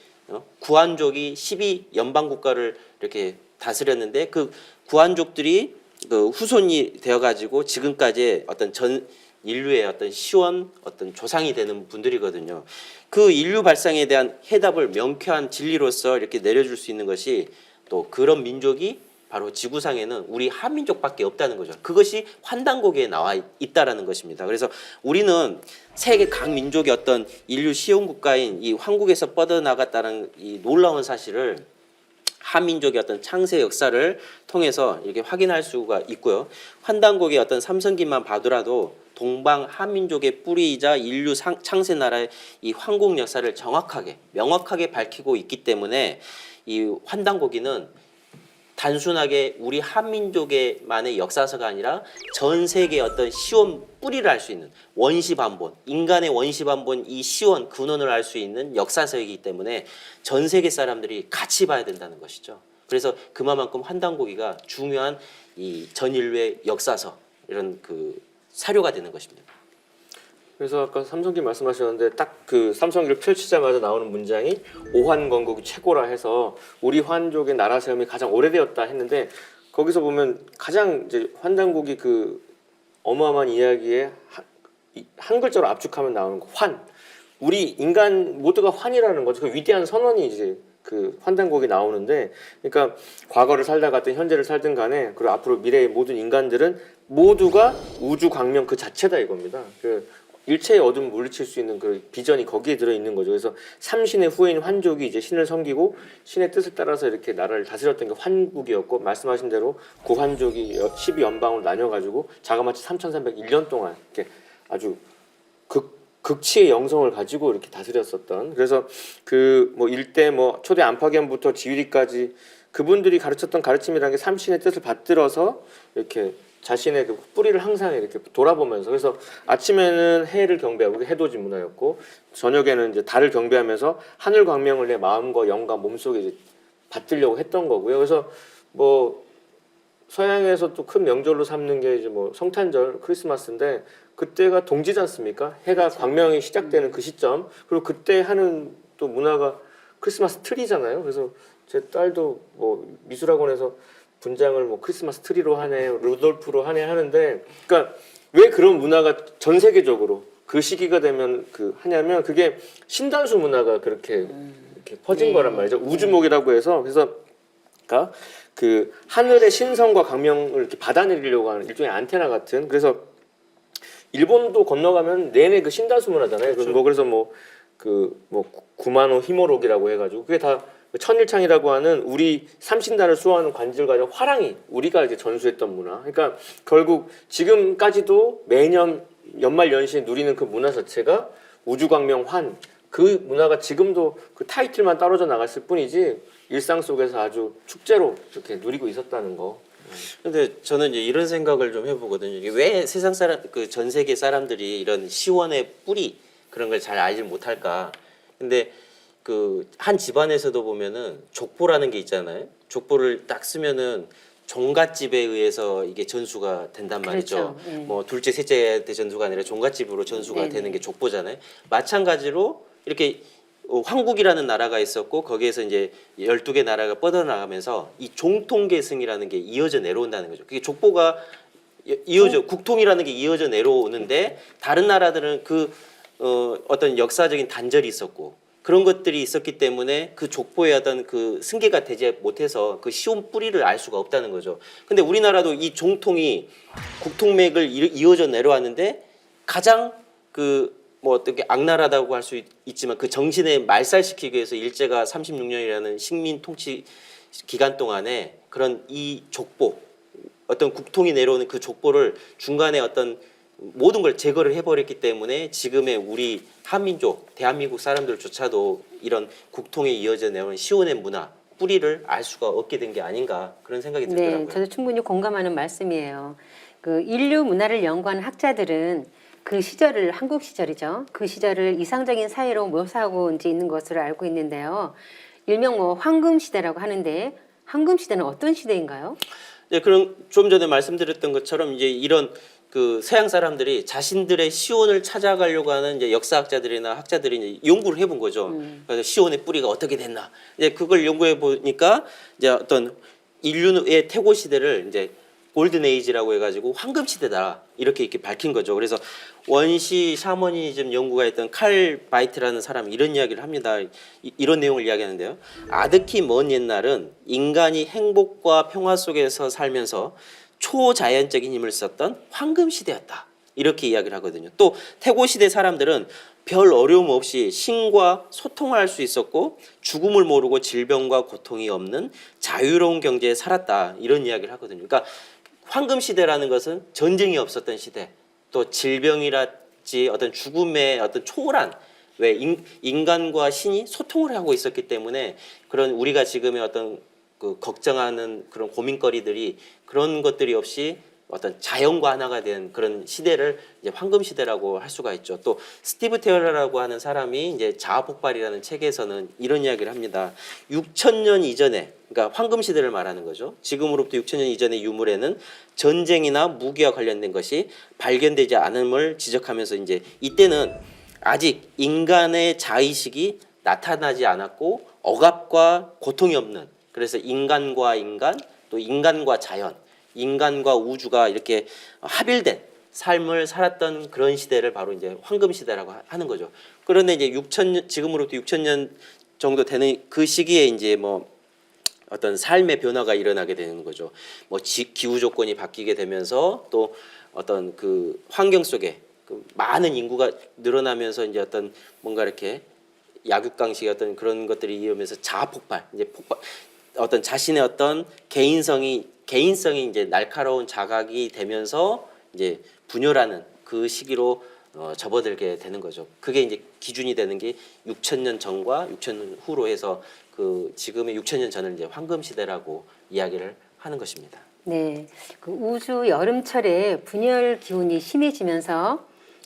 구한족이 12연방 국가를 이렇게 다스렸는데 그 구한족들이 그 후손이 되어 가지고 지금까지 어떤 전 인류의 어떤 시원 어떤 조상이 되는 분들이거든요. 그 인류 발상에 대한 해답을 명쾌한 진리로서 이렇게 내려줄 수 있는 것이 또 그런 민족이 바로 지구상에는 우리 한민족밖에 없다는 거죠. 그것이 환단고기에 나와 있다라는 것입니다. 그래서 우리는 세계 각 민족의 어떤 인류 시온 국가인 이 황국에서 뻗어나갔다는 이 놀라운 사실을 한민족의 어떤 창세 역사를 통해서 이렇게 확인할 수가 있고요. 환단고기의 어떤 삼성기만 봐더라도 동방 한민족의 뿌리이자 인류 창세 나라의 이 황국 역사를 정확하게 명확하게 밝히고 있기 때문에 이 환단고기는 단순하게 우리 한민족의만의 역사서가 아니라 전 세계의 어떤 시온 뿌리를 알 수 있는 원시반본, 인간의 원시반본 이 시온 근원을 알 수 있는 역사서이기 때문에 전 세계 사람들이 같이 봐야 된다는 것이죠. 그래서 그만큼 환단고기가 중요한 이 전 인류의 역사서 이런 그 사료가 되는 것입니다. 그래서 아까 삼성기 말씀하셨는데 딱 그 삼성기를 펼치자마자 나오는 문장이 오환건국이 최고라 해서 우리 환족의 나라 세움이 가장 오래되었다 했는데 거기서 보면 가장 이제 환단곡이 그 어마어마한 이야기에 한 글자로 압축하면 나오는 거, 환. 우리 인간 모두가 환이라는 거죠. 그 위대한 선언이 이제 그 환단곡이 나오는데, 그러니까 과거를 살다 갔든 현재를 살든 간에 그리고 앞으로 미래의 모든 인간들은 모두가 우주 광명 그 자체다 이겁니다. 그 일체의 어둠을 물리칠 수 있는 그 비전이 거기에 들어 있는 거죠. 그래서 삼신의 후예인 환족이 이제 신을 섬기고 신의 뜻을 따라서 이렇게 나라를 다스렸던 게 환국이었고, 말씀하신 대로 구환족이 12연방으로 나뉘어가지고 자그마치 3,301년 동안 이렇게 아주 극치의 영성을 가지고 이렇게 다스렸었던, 그래서 그 뭐 일대 뭐 초대 안팎연부터 지휘리까지 그분들이 가르쳤던 가르침이라는 게 삼신의 뜻을 받들어서 이렇게 자신의 그 뿌리를 항상 이렇게 돌아보면서, 그래서 아침에는 해를 경배하고 해돋이 문화였고, 저녁에는 이제 달을 경배하면서 하늘 광명을 내 마음과 영과 몸속에 이제 받들려고 했던 거고요. 그래서 뭐 서양에서 또 큰 명절로 삼는 게 이제 뭐 성탄절, 크리스마스인데, 그때가 동지지 않습니까? 해가 그렇죠. 광명이 시작되는 그 시점, 그리고 그때 하는 또 문화가 크리스마스 트리잖아요. 그래서 제 딸도 뭐 미술학원에서 분장을 뭐 크리스마스 트리로 하네, 루돌프로 하네 하는데, 그러니까 왜 그런 문화가 전 세계적으로 그 시기가 되면 그 하냐면, 그게 신단수 문화가 그렇게 이렇게 퍼진 네. 거란 말이죠. 우주목이라고 해서, 그래서 그러니까 그 하늘의 신성과 광명을 이렇게 받아내리려고 하는 일종의 안테나 같은. 그래서 일본도 건너가면 내내 그 신단수 문화잖아요. 그렇죠. 뭐 그래서 뭐 그 뭐 구마노 히모록이라고 해가지고 그게 다 천일창이라고 하는 우리 삼신단을 수호하는 관절 가진 화랑이 우리가 이제 전수했던 문화. 그러니까 결국 지금까지도 매년 연말 연시에 누리는 그 문화 자체가 우주광명 환, 그 문화가 지금도 그 타이틀만 떨어져 나갔을 뿐이지 일상 속에서 아주 축제로 이렇게 누리고 있었다는 거. 근데 저는 이제 이런 생각을 좀 해보거든요. 이게 왜 세상 사람, 그 전 세계 사람들이 이런 시원의 뿌리 그런 걸 잘 알지 못할까? 근데 그 한 집안에서도 보면은 족보라는 게 있잖아요. 족보를 딱 쓰면은 종갓집에 의해서 이게 전수가 된단 말이죠. 그렇죠. 네. 뭐 둘째, 셋째 때 전수가 아니라 종갓집으로 전수가 네네. 되는 게 족보잖아요. 마찬가지로 이렇게 황국이라는 나라가 있었고 거기에서 이제 12개 나라가 뻗어나가면서 이 종통계승이라는 게 이어져 내려온다는 거죠. 그게 족보가 이어져 국통이라는 게 이어져 내려오는데 다른 나라들은 그 어떤 역사적인 단절이 있었고 그런 것들이 있었기 때문에 그 족보의 어떤 그 승계가 되지 못해서 그 시온 뿌리를 알 수가 없다는 거죠. 근데 우리나라도 이 종통이 국통맥을 이어져 내려왔는데 가장 그 뭐 어떻게 악랄하다고 할 수 있지만 그 정신에 말살시키기 위해서 일제가 36년이라는 식민 통치 기간 동안에 그런 이 족보 어떤 국통이 내려오는 그 족보를 중간에 어떤 모든 걸 제거를 해버렸기 때문에 지금의 우리 한민족 대한민국 사람들조차도 이런 국통에 이어져 내려오는 시온의 문화 뿌리를 알 수가 없게 된 게 아닌가 그런 생각이 들더라고요. 네, 저도 충분히 공감하는 말씀이에요. 그 인류 문화를 연구하는 학자들은 그 시절을 한국 시절이죠. 그 시절을 이상적인 사회로 묘사하고 이제 있는 것으로 알고 있는데요. 일명 뭐 황금 시대라고 하는데 황금 시대는 어떤 시대인가요? 네, 그럼 좀 전에 말씀드렸던 것처럼 이제 이런 그 서양 사람들이 자신들의 시온을 찾아가려고 하는 이제 역사학자들이나 학자들이 이제 연구를 해본 거죠. 그래서 시온의 뿌리가 어떻게 됐나. 이제 그걸 연구해 보니까 이제 어떤 인류의 태고 시대를 이제 골든 에이지라고 해가지고 황금 시대다 이렇게 밝힌 거죠. 그래서 원시 샤머니즘 연구가 했던 칼 바이트라는 사람이 이런 이야기를 합니다. 이런 내용을 이야기하는데요. 아득히 먼 옛날은 인간이 행복과 평화 속에서 살면서 초자연적인 힘을 썼던 황금 시대였다. 이렇게 이야기를 하거든요. 또 태고 시대 사람들은 별 어려움 없이 신과 소통할 수 있었고 죽음을 모르고 질병과 고통이 없는 자유로운 경제에 살았다. 이런 이야기를 하거든요. 그러니까 황금 시대라는 것은 전쟁이 없었던 시대, 또 질병이랄지 어떤 죽음의 어떤 초월한 왜 인간과 신이 소통을 하고 있었기 때문에 그런 우리가 지금의 어떤 그 걱정하는 그런 고민거리들이 그런 것들이 없이 어떤 자연과 하나가 된 그런 시대를 이제 황금 시대라고 할 수가 있죠. 또 스티브 테일러라고 하는 사람이 이제 자아폭발이라는 책에서는 이런 이야기를 합니다. 6,000년 이전에, 그러니까 황금 시대를 말하는 거죠. 지금으로부터 6,000년 이전의 유물에는 전쟁이나 무기와 관련된 것이 발견되지 않음을 지적하면서 이제 이때는 아직 인간의 자의식이 나타나지 않았고 억압과 고통이 없는, 그래서 인간과 인간 또 인간과 자연, 인간과 우주가 이렇게 합일된 삶을 살았던 그런 시대를 바로 이제 황금 시대라고 하는 거죠. 그런데 이제 6,000년 지금으로부터 6,000년 정도 되는 그 시기에 이제 뭐 어떤 삶의 변화가 일어나게 되는 거죠. 뭐 기후 조건이 바뀌게 되면서 또 어떤 그 환경 속에 그 많은 인구가 늘어나면서 이제 어떤 뭔가 이렇게 약육강식의 어떤 그런 것들이 이으면서 자아 폭발, 이제 폭발, 어떤 자신의 어떤 개인성이 이제 날카로운 자각이 되면서 이제 분열하는 그 시기로 접어들게 되는 거죠. 그게 이제 기준이 되는 게 6,000년 전과 6,000년 후로 해서 그 지금의 6,000년 전을 이제 황금 시대라고 이야기를 하는 것입니다. 네, 그 우주 여름철에 분열 기온이 심해지면서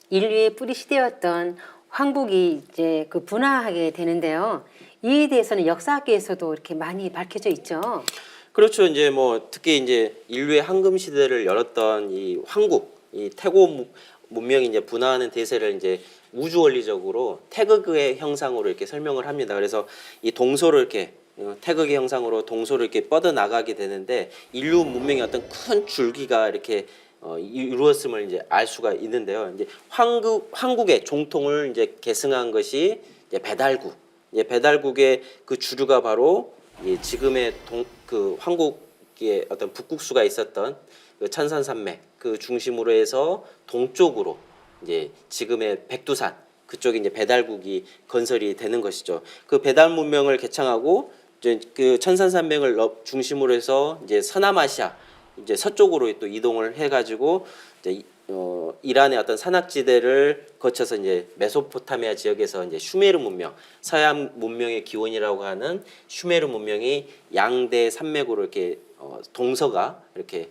인류의 뿌리 시대였던 황국이 이제 그 분화하게 되는데요. 이에 대해서는 역사학계에서도 이렇게 많이 밝혀져 있죠. 그렇죠. 이제 뭐 특히 이제 인류의 황금 시대를 열었던 이 황국, 이 태고 문명이 이제 분화하는 대세를 이제 우주 원리적으로 태극의 형상으로 이렇게 설명을 합니다. 그래서 이 동서로 이렇게 태극의 형상으로 동서로 이렇게 뻗어 나가게 되는데 인류 문명의 어떤 큰 줄기가 이렇게 이루었음을 이제 알 수가 있는데요. 이제 황국의 종통을 이제 계승한 것이 이제 배달국. 이제 배달국의 그 주류가 바로 지금의 그 황국의 어떤 북국수가 있었던 그 천산산맥 그 중심으로 해서 동쪽으로 이제 지금의 백두산 그쪽에 이제 배달국이 건설이 되는 것이죠. 그 배달 문명을 개창하고 이제 그 천산산맥을 중심으로 해서 이제 서남아시아 이제 서쪽으로 또 이동을 해가지고 이제 이란의 어떤 산악지대를 거쳐서 이제 메소포타미아 지역에서 이제 슈메르 문명, 서양 문명의 기원이라고 하는 슈메르 문명이 양대 산맥으로 이렇게 동서가 이렇게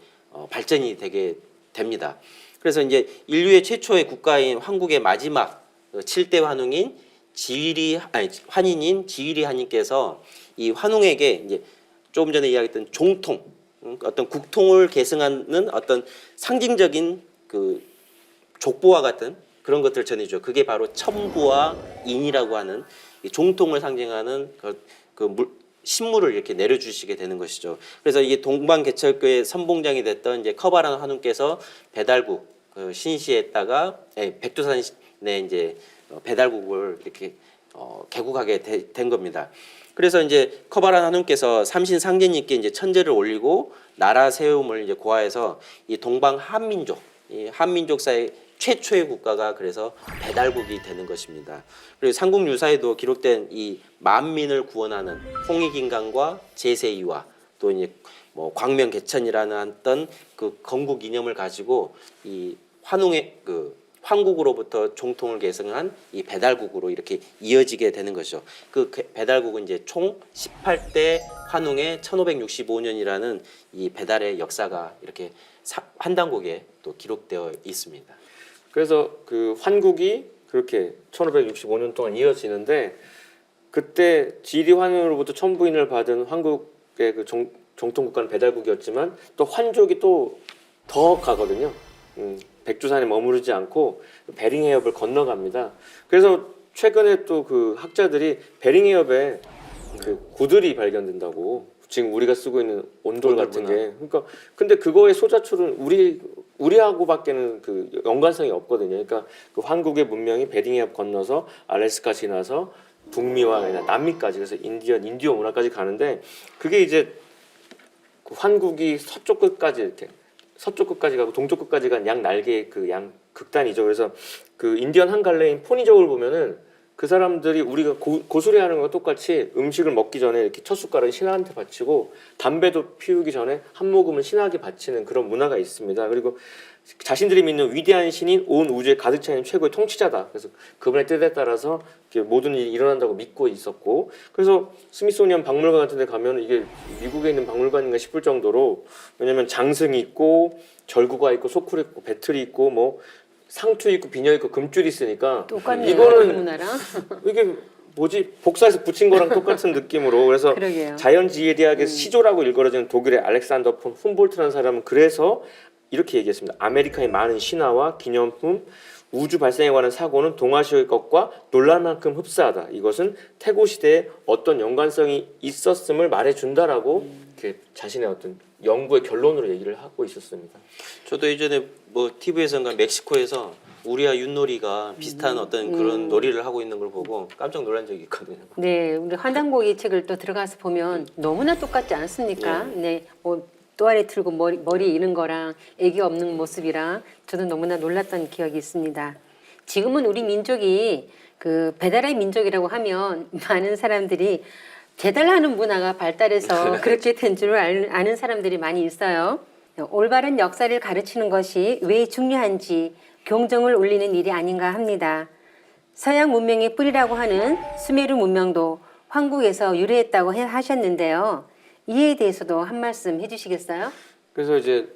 발전이 되게 됩니다. 그래서 이제 인류의 최초의 국가인 황국의 마지막 7대 환웅인 환인인 지위리 한인께서 이 환웅에게 이제 조금 전에 이야기했던 종통, 어떤 국통을 계승하는 어떤 상징적인 그 족보와 같은 그런 것들을 전해줘. 그게 바로 첨부와 인이라고 하는 이 종통을 상징하는 신물을 이렇게 내려주시게 되는 것이죠. 그래서 이게 동방개철교의 선봉장이 됐던 이제 커바란 환웅께서 배달국 그 신시에다가 백두산에 이제 배달국을 이렇게 개국하게 된 겁니다. 그래서 이제 커바란 환웅께서 삼신상제님께 이제 천제를 올리고 나라 세움을 이제 고하해서 이 동방 한민족, 이 한민족 사이 최초의 국가가 그래서 배달국이 되는 것입니다. 그리고 삼국 유사에도 기록된 이 만민을 구원하는 홍익인간과 제세이와 또 이제 뭐 광명개천이라는 어떤 그 건국 이념을 가지고 이 환웅의 그 황국으로부터 종통을 계승한 이 배달국으로 이렇게 이어지게 되는 것이죠. 그 배달국은 이제 총 18대 환웅의 1565년이라는 이 배달의 역사가 이렇게 환단곡에 또 기록되어 있습니다. 그래서 그 환국이 그렇게 1565년 동안 이어지는데 그때 지리 환웅으로부터 천부인을 받은 황국의 그 정통국가는 배달국이었지만 또 환족이 또 더 가거든요. 백두산에 머무르지 않고 베링 해협을 건너갑니다. 그래서 최근에 또 그 학자들이 베링 해협에 그 구들이 발견된다고 지금 우리가 쓰고 있는 온돌 같은 게 그러니까 근데 그거의 소자출은 우리하고밖에는 그 연관성이 없거든요. 그러니까 그 한국의 문명이 베링 해협 건너서 알래스카 지나서 북미와 남미까지 그래서 인디오 문화까지 가는데 그게 이제 그 한국이 서쪽 끝까지 가고 동쪽 끝까지 간 양 날개의 그 양 극단이죠. 그래서 그 인디언 한갈래인 포니족을 보면은 그 사람들이 우리가 고수레하는 거와 똑같이 음식을 먹기 전에 이렇게 첫 숟가락을 신하한테 바치고 담배도 피우기 전에 한 모금은 신하에게 바치는 그런 문화가 있습니다. 그리고 자신들이 믿는 위대한 신인 온 우주에 가득 차 있는 최고의 통치자다. 그래서 그분의 뜻에 따라서 모든 일이 일어난다고 믿고 있었고 그래서 스미소니언 박물관 같은 데 가면 이게 미국에 있는 박물관인가 싶을 정도로 왜냐면 장승이 있고 절구가 있고 소쿠리 있고 배틀이 있고 뭐 상투 있고 비녀 있고 금줄이 있으니까 똑같네요. 이거는 문화랑. 이게 뭐지 복사해서 붙인 거랑 똑같은 느낌으로 그래서 그러게요. 자연지혜대학의 시조라고 일컬어지는 독일의 알렉산더 폰 훔볼트라는 사람은 그래서 이렇게 얘기했습니다. 아메리카의 많은 신화와 기념품 우주 발생에 관한 사고는 동아시아의 것과 놀랄 만큼 흡사하다. 이것은 태고 시대에 어떤 연관성이 있었음을 말해준다라고 이렇게 자신의 어떤 연구의 결론으로 얘기를 하고 있었습니다. 저도 예전에 뭐 TV에서인가 멕시코에서 우리와 윷놀이가 비슷한 어떤 그런 놀이를 하고 있는 걸 보고 깜짝 놀란 적이 있거든요. 네, 우리 환단고기 책을 또 들어가서 보면 너무나 똑같지 않습니까? 네, 뭐 또아리 틀고 머리 이는 거랑 애기 없는 모습이랑 저도 너무나 놀랐던 기억이 있습니다. 지금은 우리 민족이 그 배달의 민족이라고 하면 많은 사람들이 배달하는 문화가 발달해서 그렇게 된 줄 아는 사람들이 많이 있어요. 올바른 역사를 가르치는 것이 왜 중요한지 경종을 울리는 일이 아닌가 합니다. 서양 문명의 뿌리라고 하는 수메르 문명도 황국에서 유래했다고 하셨는데요. 이에 대해서도 한 말씀 해주시겠어요? 그래서 이제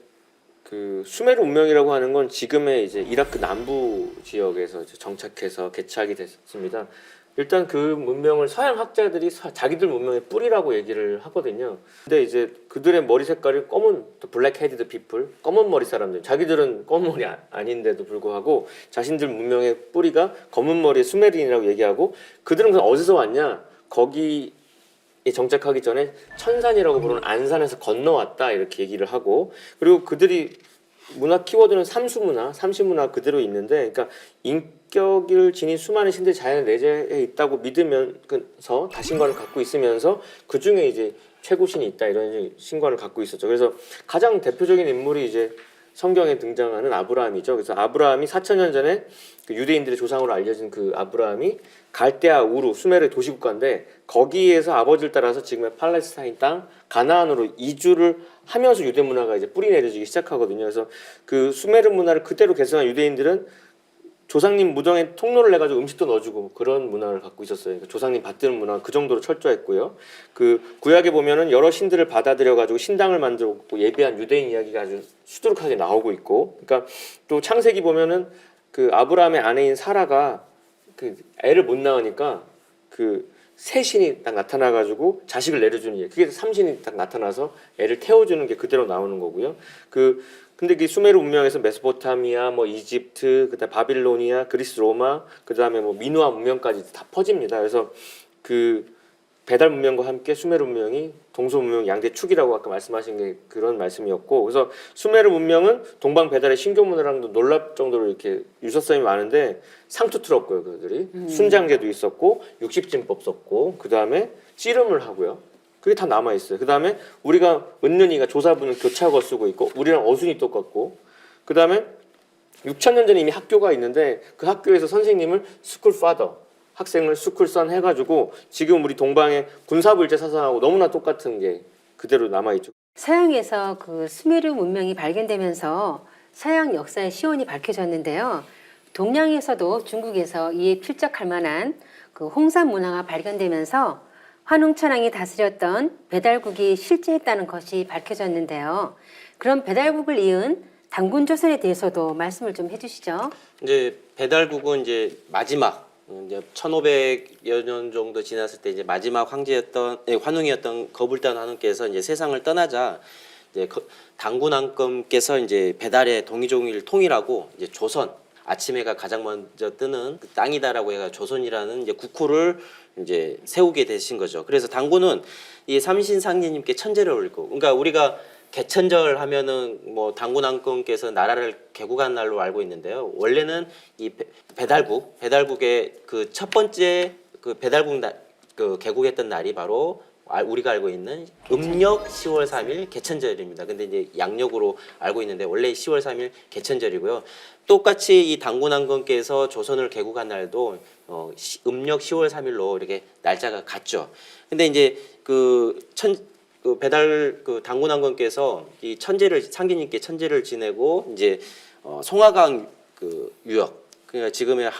그 수메르 문명이라고 하는 건 지금의 이제 이라크 남부 지역에서 이제 정착해서 개척이 됐습니다. 일단 그 문명을 서양 학자들이 자기들 문명의 뿌리라고 얘기를 하거든요. 근데 이제 그들의 머리 색깔이 검은 블랙 헤디드 피플, 검은 머리 사람들, 자기들은 검은 머리 아닌데도 불구하고 자신들 문명의 뿌리가 검은 머리의 수메르인이라고 얘기하고 그들은 그럼 어디서 왔냐? 거기에 정착하기 전에 천산이라고 부르는 안산에서 건너왔다 이렇게 얘기를 하고 그리고 그들이 문화 키워드는 삼시문화 그대로 있는데 그러니까 인격을 지닌 수많은 신들이 자연에 내재해 있다고 믿으면서 다신관을 갖고 있으면서 그 중에 이제 최고신이 있다 이런 신관을 갖고 있었죠. 그래서 가장 대표적인 인물이 이제 성경에 등장하는 아브라함이죠. 그래서 아브라함이 4,000년 전에 그 유대인들의 조상으로 알려진 그 아브라함이 갈대아 우루 수메르 도시국가인데 거기에서 아버지를 따라서 지금의 팔레스타인 땅 가나안으로 이주를 하면서 유대 문화가 이제 뿌리 내려지기 시작하거든요. 그래서 그 수메르 문화를 그대로 계승한 유대인들은 조상님 무덤에 통로를 내가지고 음식도 넣어주고 그런 문화를 갖고 있었어요. 그러니까 조상님 받드는 문화가 그 정도로 철저했고요. 그 구약에 보면은 여러 신들을 받아들여가지고 신당을 만들고 예배한 유대인 이야기가 아주 수두룩하게 나오고 있고, 그러니까 또 창세기 보면은 그 아브라함의 아내인 사라가 그 애를 못 낳으니까 그 새 신이 딱 나타나가지고 자식을 내려주는 예, 그게 삼신이 딱 나타나서 애를 태워주는 게 그대로 나오는 거고요. 근데 그 수메르 문명에서 메소포타미아, 뭐 이집트, 그다음 바빌로니아, 그리스 로마, 그다음에 뭐 미누아 문명까지 다 퍼집니다. 그래서 그 배달 문명과 함께 수메르 문명이 동서 문명 양대 축이라고 아까 말씀하신 게 그런 말씀이었고, 그래서 수메르 문명은 동방 배달의 신교 문화랑도 놀랍 정도로 이렇게 유사성이 많은데 상투트럭고요. 그들이 순장제도 있었고 육십진법 썼고 그다음에 씨름을 하고요. 그게 다 남아 있어요. 그다음에 우리가 은는이가 조사부는 교차거 쓰고 있고 우리랑 어순이 똑같고 그다음에 6,000년 전에 이미 학교가 있는데 그 학교에서 선생님을 스쿨 파더 학생을 스쿨선 해가지고 지금 우리 동방의 군사불제 사상하고 너무나 똑같은 게 그대로 남아있죠. 서양에서 그 수메르 문명이 발견되면서 서양 역사의 시온이 밝혀졌는데요. 동양에서도 중국에서 이에 필적할 만한 그 홍산 문화가 발견되면서 환웅천왕이 다스렸던 배달국이 실제했다는 것이 밝혀졌는데요. 그럼 배달국을 이은 단군조선에 대해서도 말씀을 좀 해주시죠. 이제 배달국은 이제 마지막 이제 1500여 년 정도 지났을 때 이제 마지막 황제였던 환웅이었던 거불단 환웅께서 이제 세상을 떠나자 이제 단군왕검께서 이제 배달의 동이종일 통일하고 이제 조선 아침해가 가장 먼저 뜨는 그 땅이다라고 해가 조선이라는 이제 국호를 이제 세우게 되신 거죠. 그래서 단군은 이 삼신상제님께 천제를 올리고, 그러니까 우리가 개천절 하면은 뭐 단군왕검께서 나라를 개국한 날로 알고 있는데요. 원래는 이 배달국의 그 첫 번째 그 배달국 그 개국했던 날이 바로 우리가 알고 있는 음력 10월 3일 개천절입니다. 근데 이제 양력으로 알고 있는데 원래 10월 3일 개천절이고요. 똑같이 이 단군왕검께서 조선을 개국한 날도 음력 10월 3일로 이렇게 날짜가 같죠. 근데 이제 그 단군왕검께서 이 천제를 상기님께 천제를 지내고 이제 송화강 그 유역, 그러니까 지금의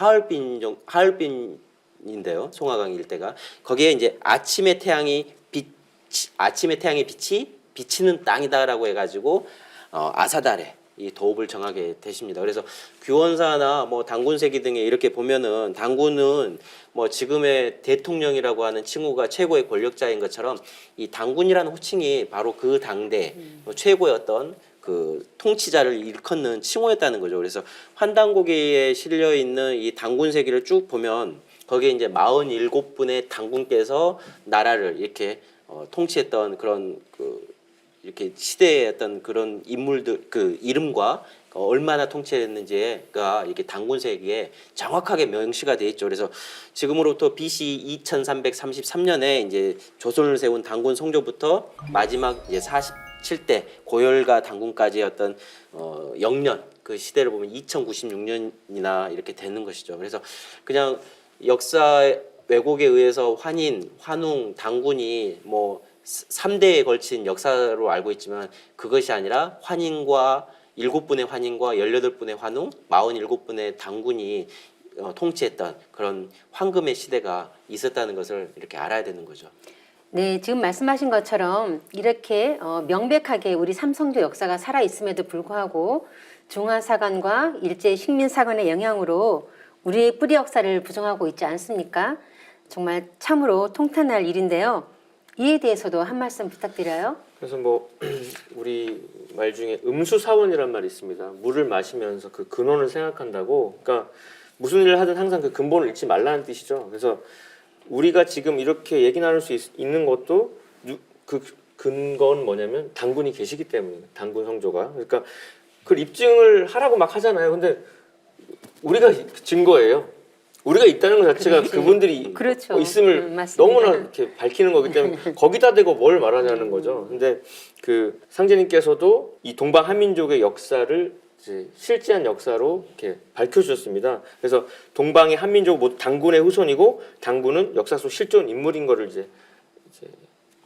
하얼빈인데요. 송화강 일대가 거기에 이제 아침의 태양이 빛이 비치는 땅이다라고 해가지고 아사달에 이 도읍을 정하게 되십니다. 그래서 규원사나 뭐 단군세기 등에 이렇게 보면은 단군은 뭐 지금의 대통령이라고 하는 칭호가 최고의 권력자인 것처럼 이 단군이라는 호칭이 바로 그 당대 최고였던 그 통치자를 일컫는 칭호였다는 거죠. 그래서 환단고기에 실려 있는 이 단군세기를 쭉 보면 거기에 이제 47분의 단군께서 나라를 이렇게 통치했던 그런 이렇게 시대의 어떤 그런 인물들 그 이름과 얼마나 통치했는지가 이렇게 단군세기에 정확하게 명시가 돼 있죠. 그래서 지금으로부터 BC 2333년에 이제 조선을 세운 단군 성조부터 마지막 이제 47대 고열가 단군까지의 어떤 영년 그 시대를 보면 2096년이나 이렇게 되는 것이죠. 그래서 그냥 역사 왜곡에 의해서 환인, 환웅, 단군이 뭐 3대에 걸친 역사로 알고 있지만 그것이 아니라 환인과 7분의 환인과 18분의 환웅, 47분의 단군이 통치했던 그런 황금의 시대가 있었다는 것을 이렇게 알아야 되는 거죠. 네, 지금 말씀하신 것처럼 이렇게 명백하게 우리 삼성조 역사가 살아 있음에도 불구하고 중화사관과 일제 식민사관의 영향으로 우리의 뿌리 역사를 부정하고 있지 않습니까? 정말 참으로 통탄할 일인데요. 이에 대해서도 한 말씀 부탁드려요. 그래서 뭐 우리 말 중에 음수사원이란 말이 있습니다. 물을 마시면서 그 근원을 생각한다고. 그러니까 무슨 일을 하든 항상 그 근본을 잃지 말라는 뜻이죠. 그래서 우리가 지금 이렇게 얘기 나눌 수 있는 것도 그 근거는 뭐냐면 단군이 계시기 때문이에요. 단군 성조가. 그러니까 그걸 입증을 하라고 막 하잖아요. 근데 우리가 증거예요. 우리가 있다는 것 자체가 그분들이 그렇죠. 있음을 맞습니다. 너무나 이렇게 밝히는 거기 때문에 거기다 대고 뭘 말하냐는 거죠. 근데 그 상제님께서도 이 동방 한민족의 역사를 이제 실제한 역사로 이렇게 밝혀주셨습니다. 그래서 동방의 한민족 모두 단군의 후손이고 단군은 역사 속 실존 인물인 거를 이제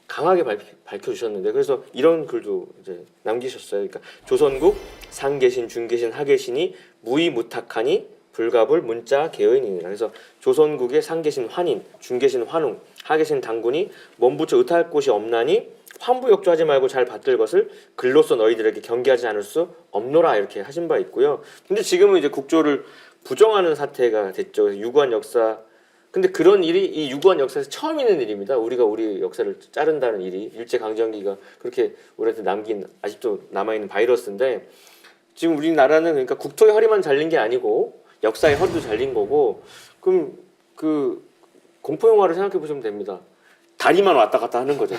강하게 밝혀주셨는데 그래서 이런 글도 이제 남기셨어요. 그러니까 조선국 상계신, 중계신, 하계신이 무의무탁하니 불가불 문자 개의인이라. 그래서 조선국의 상계신 환인, 중계신 환웅, 하계신 단군이 몸부쳐 의탁할 곳이 없나니 환부역조하지 말고 잘 받들 것을 글로써 너희들에게 경계하지 않을 수 없노라 이렇게 하신 바 있고요. 근데 지금은 이제 국조를 부정하는 사태가 됐죠. 그래서 유구한 역사. 근데 그런 일이 이 유구한 역사에서 처음 있는 일입니다. 우리가 우리 역사를 자른다는 일이 일제 강점기가 그렇게 우리한테 남긴 아직도 남아 있는 바이러스인데 지금 우리나라는 그러니까 국토의 허리만 잘린 게 아니고 역사의 허리도 잘린 거고 그럼 그 공포 영화를 생각해 보시면 됩니다. 다리만 왔다 갔다 하는 거죠.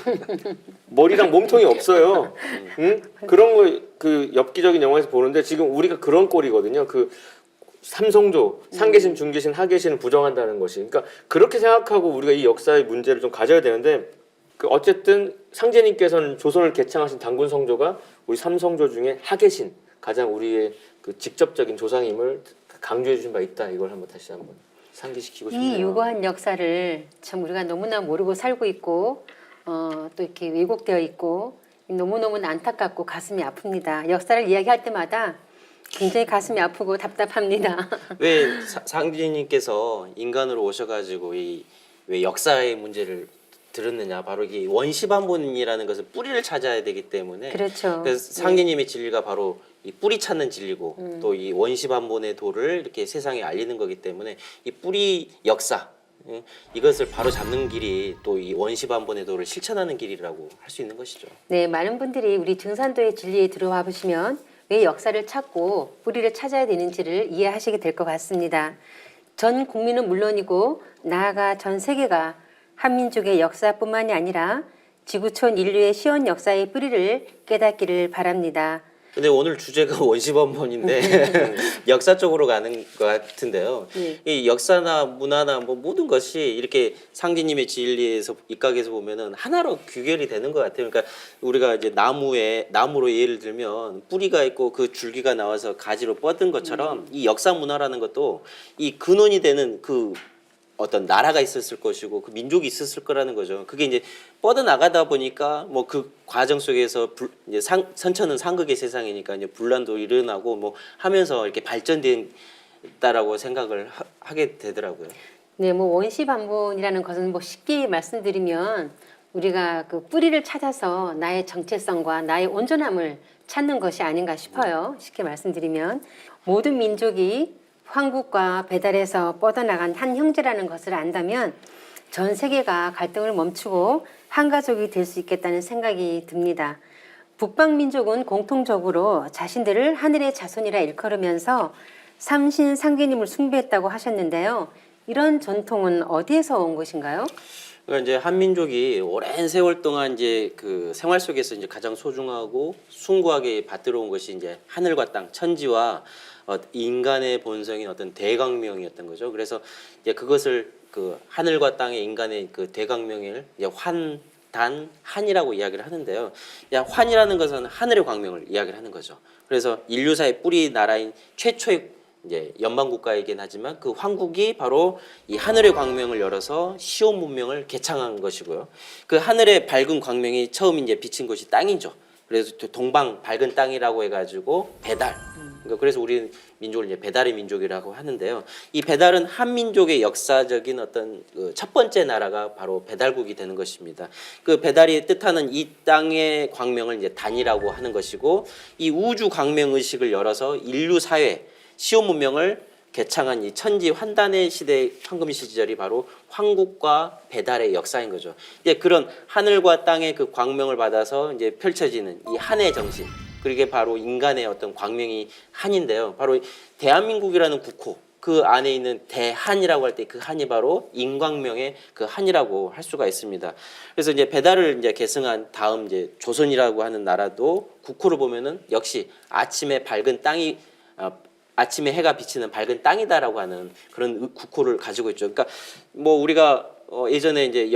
머리랑 몸통이 없어요. 응? 그런 거 그 엽기적인 영화에서 보는데 지금 우리가 그런 꼴이거든요. 그 삼성조, 상계신, 중계신, 하계신을 부정한다는 것이. 그러니까 그렇게 생각하고 우리가 이 역사의 문제를 좀 가져야 되는데 그 어쨌든 상제님께서는 조선을 개창하신 단군 성조가 우리 삼성조 중에 하계신 가장 우리의 그 직접적인 조상임을 강조해 주신 바 있다. 이걸 한번 다시 한번 상기시키고 싶네요. 이 유구한 역사를 참 우리가 너무나 모르고 살고 있고 또 이렇게 왜곡되어 있고 너무너무 안타깝고 가슴이 아픕니다. 역사를 이야기할 때마다 굉장히 가슴이 아프고 답답합니다. 왜 상진님께서 인간으로 오셔가지고 왜 역사의 문제를 들었느냐? 바로 이 원시반본이라는 것은 뿌리를 찾아야 되기 때문에 그렇죠. 그래서 상진님의 진리가 바로 이 뿌리 찾는 진리고 또 이 원시반본의 도를 이렇게 세상에 알리는 거기 때문에 이 뿌리 역사 이것을 바로 잡는 길이 또 이 원시반본의 도를 실천하는 길이라고 할 수 있는 것이죠. 네, 많은 분들이 우리 증산도의 진리에 들어와 보시면 왜 역사를 찾고 뿌리를 찾아야 되는지를 이해하시게 될 것 같습니다. 전 국민은 물론이고 나아가 전 세계가 한민족의 역사뿐만이 아니라 지구촌 인류의 시온 역사의 뿌리를 깨닫기를 바랍니다. 근데 오늘 주제가 원시반본인데 역사 쪽으로 가는 것 같은데요. 이 역사나 문화나 뭐 모든 것이 이렇게 상진님의 진리에서 입각해서 보면은 하나로 규결이 되는 것 같아요. 그러니까 우리가 이제 나무로 예를 들면 뿌리가 있고 그 줄기가 나와서 가지로 뻗은 것처럼 이 역사 문화라는 것도 이 근원이 되는 그 어떤 나라가 있었을 것이고 그 민족이 있었을 거라는 거죠. 그게 이제 뻗어 나가다 보니까 뭐 그 과정 속에서 이제 선천은 상극의 세상이니까 이제 분란도 일어나고 뭐 하면서 이렇게 발전된다라고 생각을 하게 되더라고요. 네, 뭐 원시반본이라는 것은 뭐 쉽게 말씀드리면 우리가 그 뿌리를 찾아서 나의 정체성과 나의 온전함을 찾는 것이 아닌가 싶어요. 쉽게 말씀드리면 모든 민족이 황국과 배달에서 뻗어나간 한 형제라는 것을 안다면 전 세계가 갈등을 멈추고 한 가족이 될 수 있겠다는 생각이 듭니다. 북방 민족은 공통적으로 자신들을 하늘의 자손이라 일컬으면서 삼신 상제님을 숭배했다고 하셨는데요. 이런 전통은 어디에서 온 것인가요? 그러니까 이제 한민족이 오랜 세월 동안 이제 그 생활 속에서 이제 가장 소중하고 숭고하게 받들어온 것이 이제 하늘과 땅, 천지와 인간의 본성인 어떤 대광명이었던 거죠. 그래서 이제 그것을 그 하늘과 땅의 인간의 그 대광명을 이제 한이라고 이야기를 하는데요. 야, 환이라는 것은 하늘의 광명을 이야기를 하는 거죠. 그래서 인류사의 뿌리 나라인 최초의 이제 연방 국가이긴 하지만 그 황국이 바로 이 하늘의 광명을 열어서 시온 문명을 개창한 것이고요. 그 하늘의 밝은 광명이 처음 이제 비친 곳이 땅이죠. 그래서 동방 밝은 땅이라고 해가지고 배달. 그러니까 그래서 우리 민족을 이제 배달의 민족이라고 하는데요. 이 배달은 한민족의 역사적인 어떤 그첫 번째 나라가 바로 배달국이 되는 것입니다. 그 배달이 뜻하는 이 땅의 광명을 이제 단이라고 하는 것이고, 이 우주 광명 의식을 열어서 인류 사회 시온 문명을 개창한 이 천지 환단의 시대 황금 시절이 바로 황국과 배달의 역사인 거죠. 이제 그런 하늘과 땅의 그 광명을 받아서 이제 펼쳐지는 이 한의 정신, 그게 바로 인간의 어떤 광명이 한인데요. 바로 대한민국이라는 국호, 그 안에 있는 대한이라고 할 때 그 한이 바로 인광명의 그 한이라고 할 수가 있습니다. 그래서 이제 배달을 이제 계승한 다음 이제 조선이라고 하는 나라도 국호를 보면은 역시 아침에 밝은 땅이 아침에 해가 비치는 밝은 땅이다라고 하는 그런 국호를 가지고 있죠. 그러니까 뭐 우리가 예전에 이제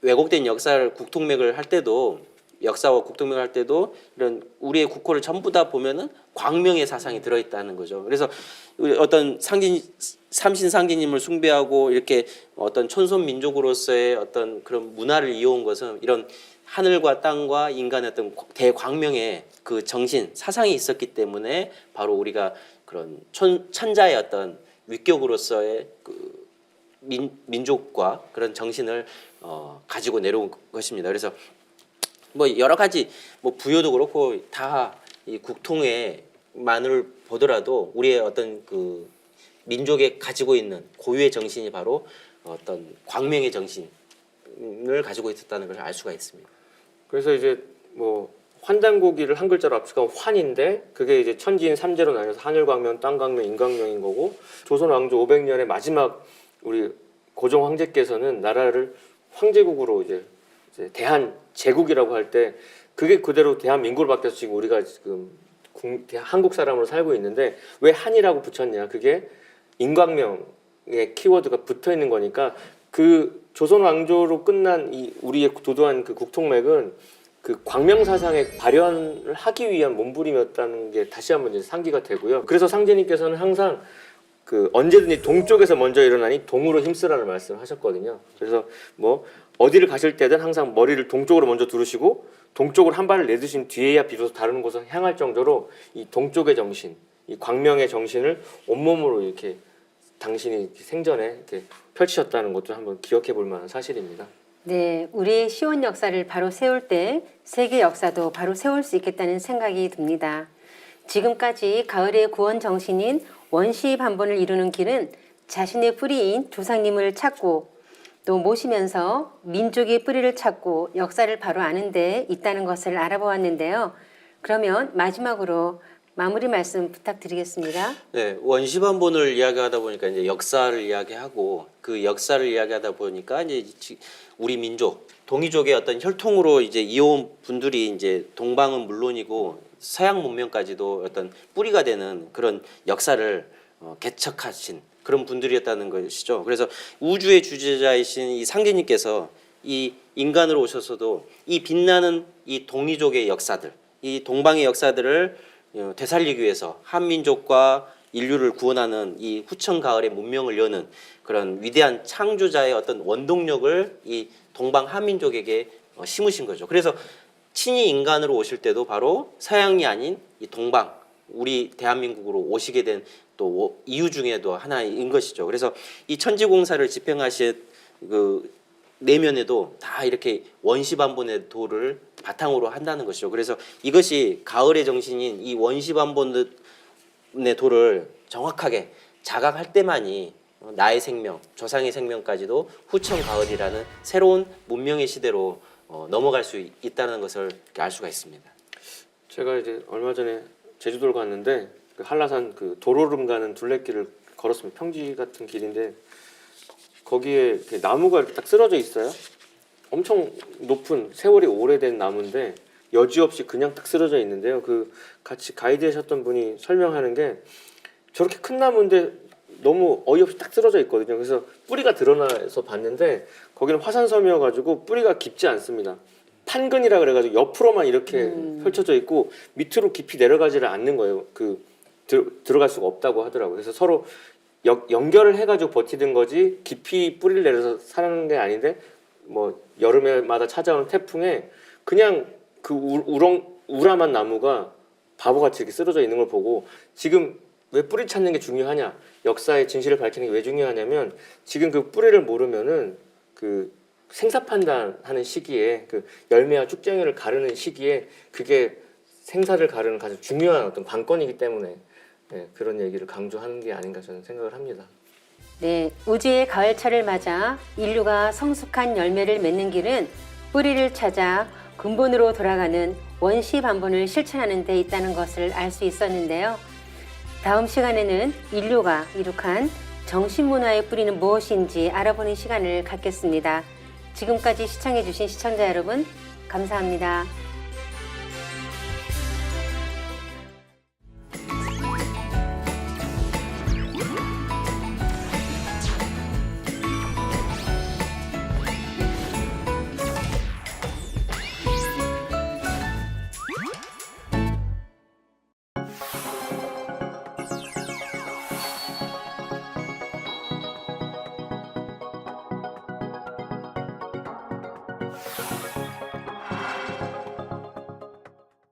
왜곡된 역사를 국통맥을 할 때도 역사와 국통맥을 할 때도 이런 우리의 국호를 전부 다 보면은 광명의 사상이 들어있다는 거죠. 그래서 어떤 삼신 상제님을 숭배하고 이렇게 어떤 촌손 민족으로서의 어떤 그런 문화를 이어온 것은 이런 하늘과 땅과 인간의 어떤 대광명의 그 정신 사상이 있었기 때문에 바로 우리가 그런 천자의 어떤 위격으로서의 그 민족과 그런 정신을 가지고 내려온 것입니다. 그래서 뭐 여러 가지 뭐 부여도 그렇고 다 이 국통에만을 보더라도 우리의 어떤 그 민족에 가지고 있는 고유의 정신이 바로 어떤 광명의 정신을 가지고 있었다는 걸 알 수가 있습니다. 그래서 이제 뭐 환단고기를 한 글자로 압축하면 환인데, 그게 이제 천지인 삼재로 나뉘어서 하늘광명, 땅광명, 인광명인 거고, 조선 왕조 500년의 마지막 우리 고종 황제께서는 나라를 황제국으로 이제 대한 제국이라고 할 때 그게 그대로 대한민국으로 바뀌어서 지금 우리가 지금 한국 사람으로 살고 있는데, 왜 한이라고 붙였냐? 그게 인광명의 키워드가 붙어 있는 거니까, 그 조선 왕조로 끝난 이 우리의 도도한 그 국통맥은 그 광명 사상의 발현을 하기 위한 몸부림이었다는 게 다시 한번 이제 상기가 되고요. 그래서 상제님께서는 항상 그 언제든지 동쪽에서 먼저 일어나니 동으로 힘쓰라는 말씀하셨거든요. 그래서 뭐 어디를 가실 때든 항상 머리를 동쪽으로 먼저 두르시고 동쪽으로 한 발을 내두신 뒤에야 비로소 다른 곳을 향할 정도로 이 동쪽의 정신, 이 광명의 정신을 온몸으로 이렇게 당신이 생전에 이렇게 펼치셨다는 것도 한번 기억해 볼 만한 사실입니다. 네, 우리의 시온 역사를 바로 세울 때 세계 역사도 바로 세울 수 있겠다는 생각이 듭니다. 지금까지 가을의 구원 정신인 원시 반본을 이루는 길은 자신의 뿌리인 조상님을 찾고 또 모시면서 민족의 뿌리를 찾고 역사를 바로 아는 데 있다는 것을 알아보았는데요. 그러면 마지막으로 마무리 말씀 부탁드리겠습니다. 네, 원시반본을 이야기하다 보니까 이제 역사를 이야기하고 그 역사를 이야기하다 보니까 이제 우리 민족 동이족의 어떤 혈통으로 이제 이어온 분들이 이제 동방은 물론이고 서양 문명까지도 어떤 뿌리가 되는 그런 역사를 개척하신 그런 분들이었다는 것이죠. 그래서 우주의 주제자이신 이 상제님께서 이 인간으로 오셔서도 이 빛나는 이 동이족의 역사들, 이 동방의 역사들을 되살리기 위해서 한민족과 인류를 구원하는 이 후천 가을의 문명을 여는 그런 위대한 창조자의 어떤 원동력을 이 동방 한민족에게 심으신 거죠. 그래서 친히 인간으로 오실 때도 바로 서양이 아닌 이 동방, 우리 대한민국으로 오시게 된 또 이유 중에도 하나인 것이죠. 그래서 이 천지공사를 집행하신 그 내면에도 다 이렇게 원시반본의 도를 바탕으로 한다는 것이죠. 그래서 이것이 가을의 정신인 이 원시반본의 도를 정확하게 자각할 때만이 나의 생명, 조상의 생명까지도 후천 가을이라는 새로운 문명의 시대로 넘어갈 수 있다는 것을 알 수가 있습니다. 제가 이제 얼마 전에 제주도를 갔는데 그 한라산 그 도로름 가는 둘레길을 걸었습니다. 평지 같은 길인데 거기에 이렇게 나무가 이렇게 딱 쓰러져 있어요. 엄청 높은 세월이 오래된 나무인데 여지없이 그냥 딱 쓰러져 있는데요. 그 같이 가이드 하셨던 분이 설명하는 게 저렇게 큰 나무인데 너무 어이없이 딱 쓰러져 있거든요. 그래서 뿌리가 드러나서 봤는데 거기는 화산섬이어가지고 뿌리가 깊지 않습니다. 판근이라 그래가지고 옆으로만 이렇게 펼쳐져 있고 밑으로 깊이 내려가지를 않는 거예요. 들어갈 수가 없다고 하더라고요. 그래서 서로 연결을 해가지고 버티는 거지 깊이 뿌리를 내려서 사는 게 아닌데 뭐 여름에마다 찾아오는 태풍에 그냥 그 우람한 나무가 바보같이 이렇게 쓰러져 있는 걸 보고 지금 왜 뿌리 찾는 게 중요하냐, 역사의 진실을 밝히는 게 왜 중요하냐면 지금 그 뿌리를 모르면은 그 생사 판단하는 시기에 그 열매와 쭉쟁이를 가르는 시기에 그게 생사를 가르는 가장 중요한 어떤 관건이기 때문에 네, 그런 얘기를 강조하는 게 아닌가 저는 생각을 합니다. 네, 우주의 가을철을 맞아 인류가 성숙한 열매를 맺는 길은 뿌리를 찾아 근본으로 돌아가는 원시 반본을 실천하는 데 있다는 것을 알 수 있었는데요. 다음 시간에는 인류가 이룩한 정신문화의 뿌리는 무엇인지 알아보는 시간을 갖겠습니다. 지금까지 시청해주신 시청자 여러분, 감사합니다.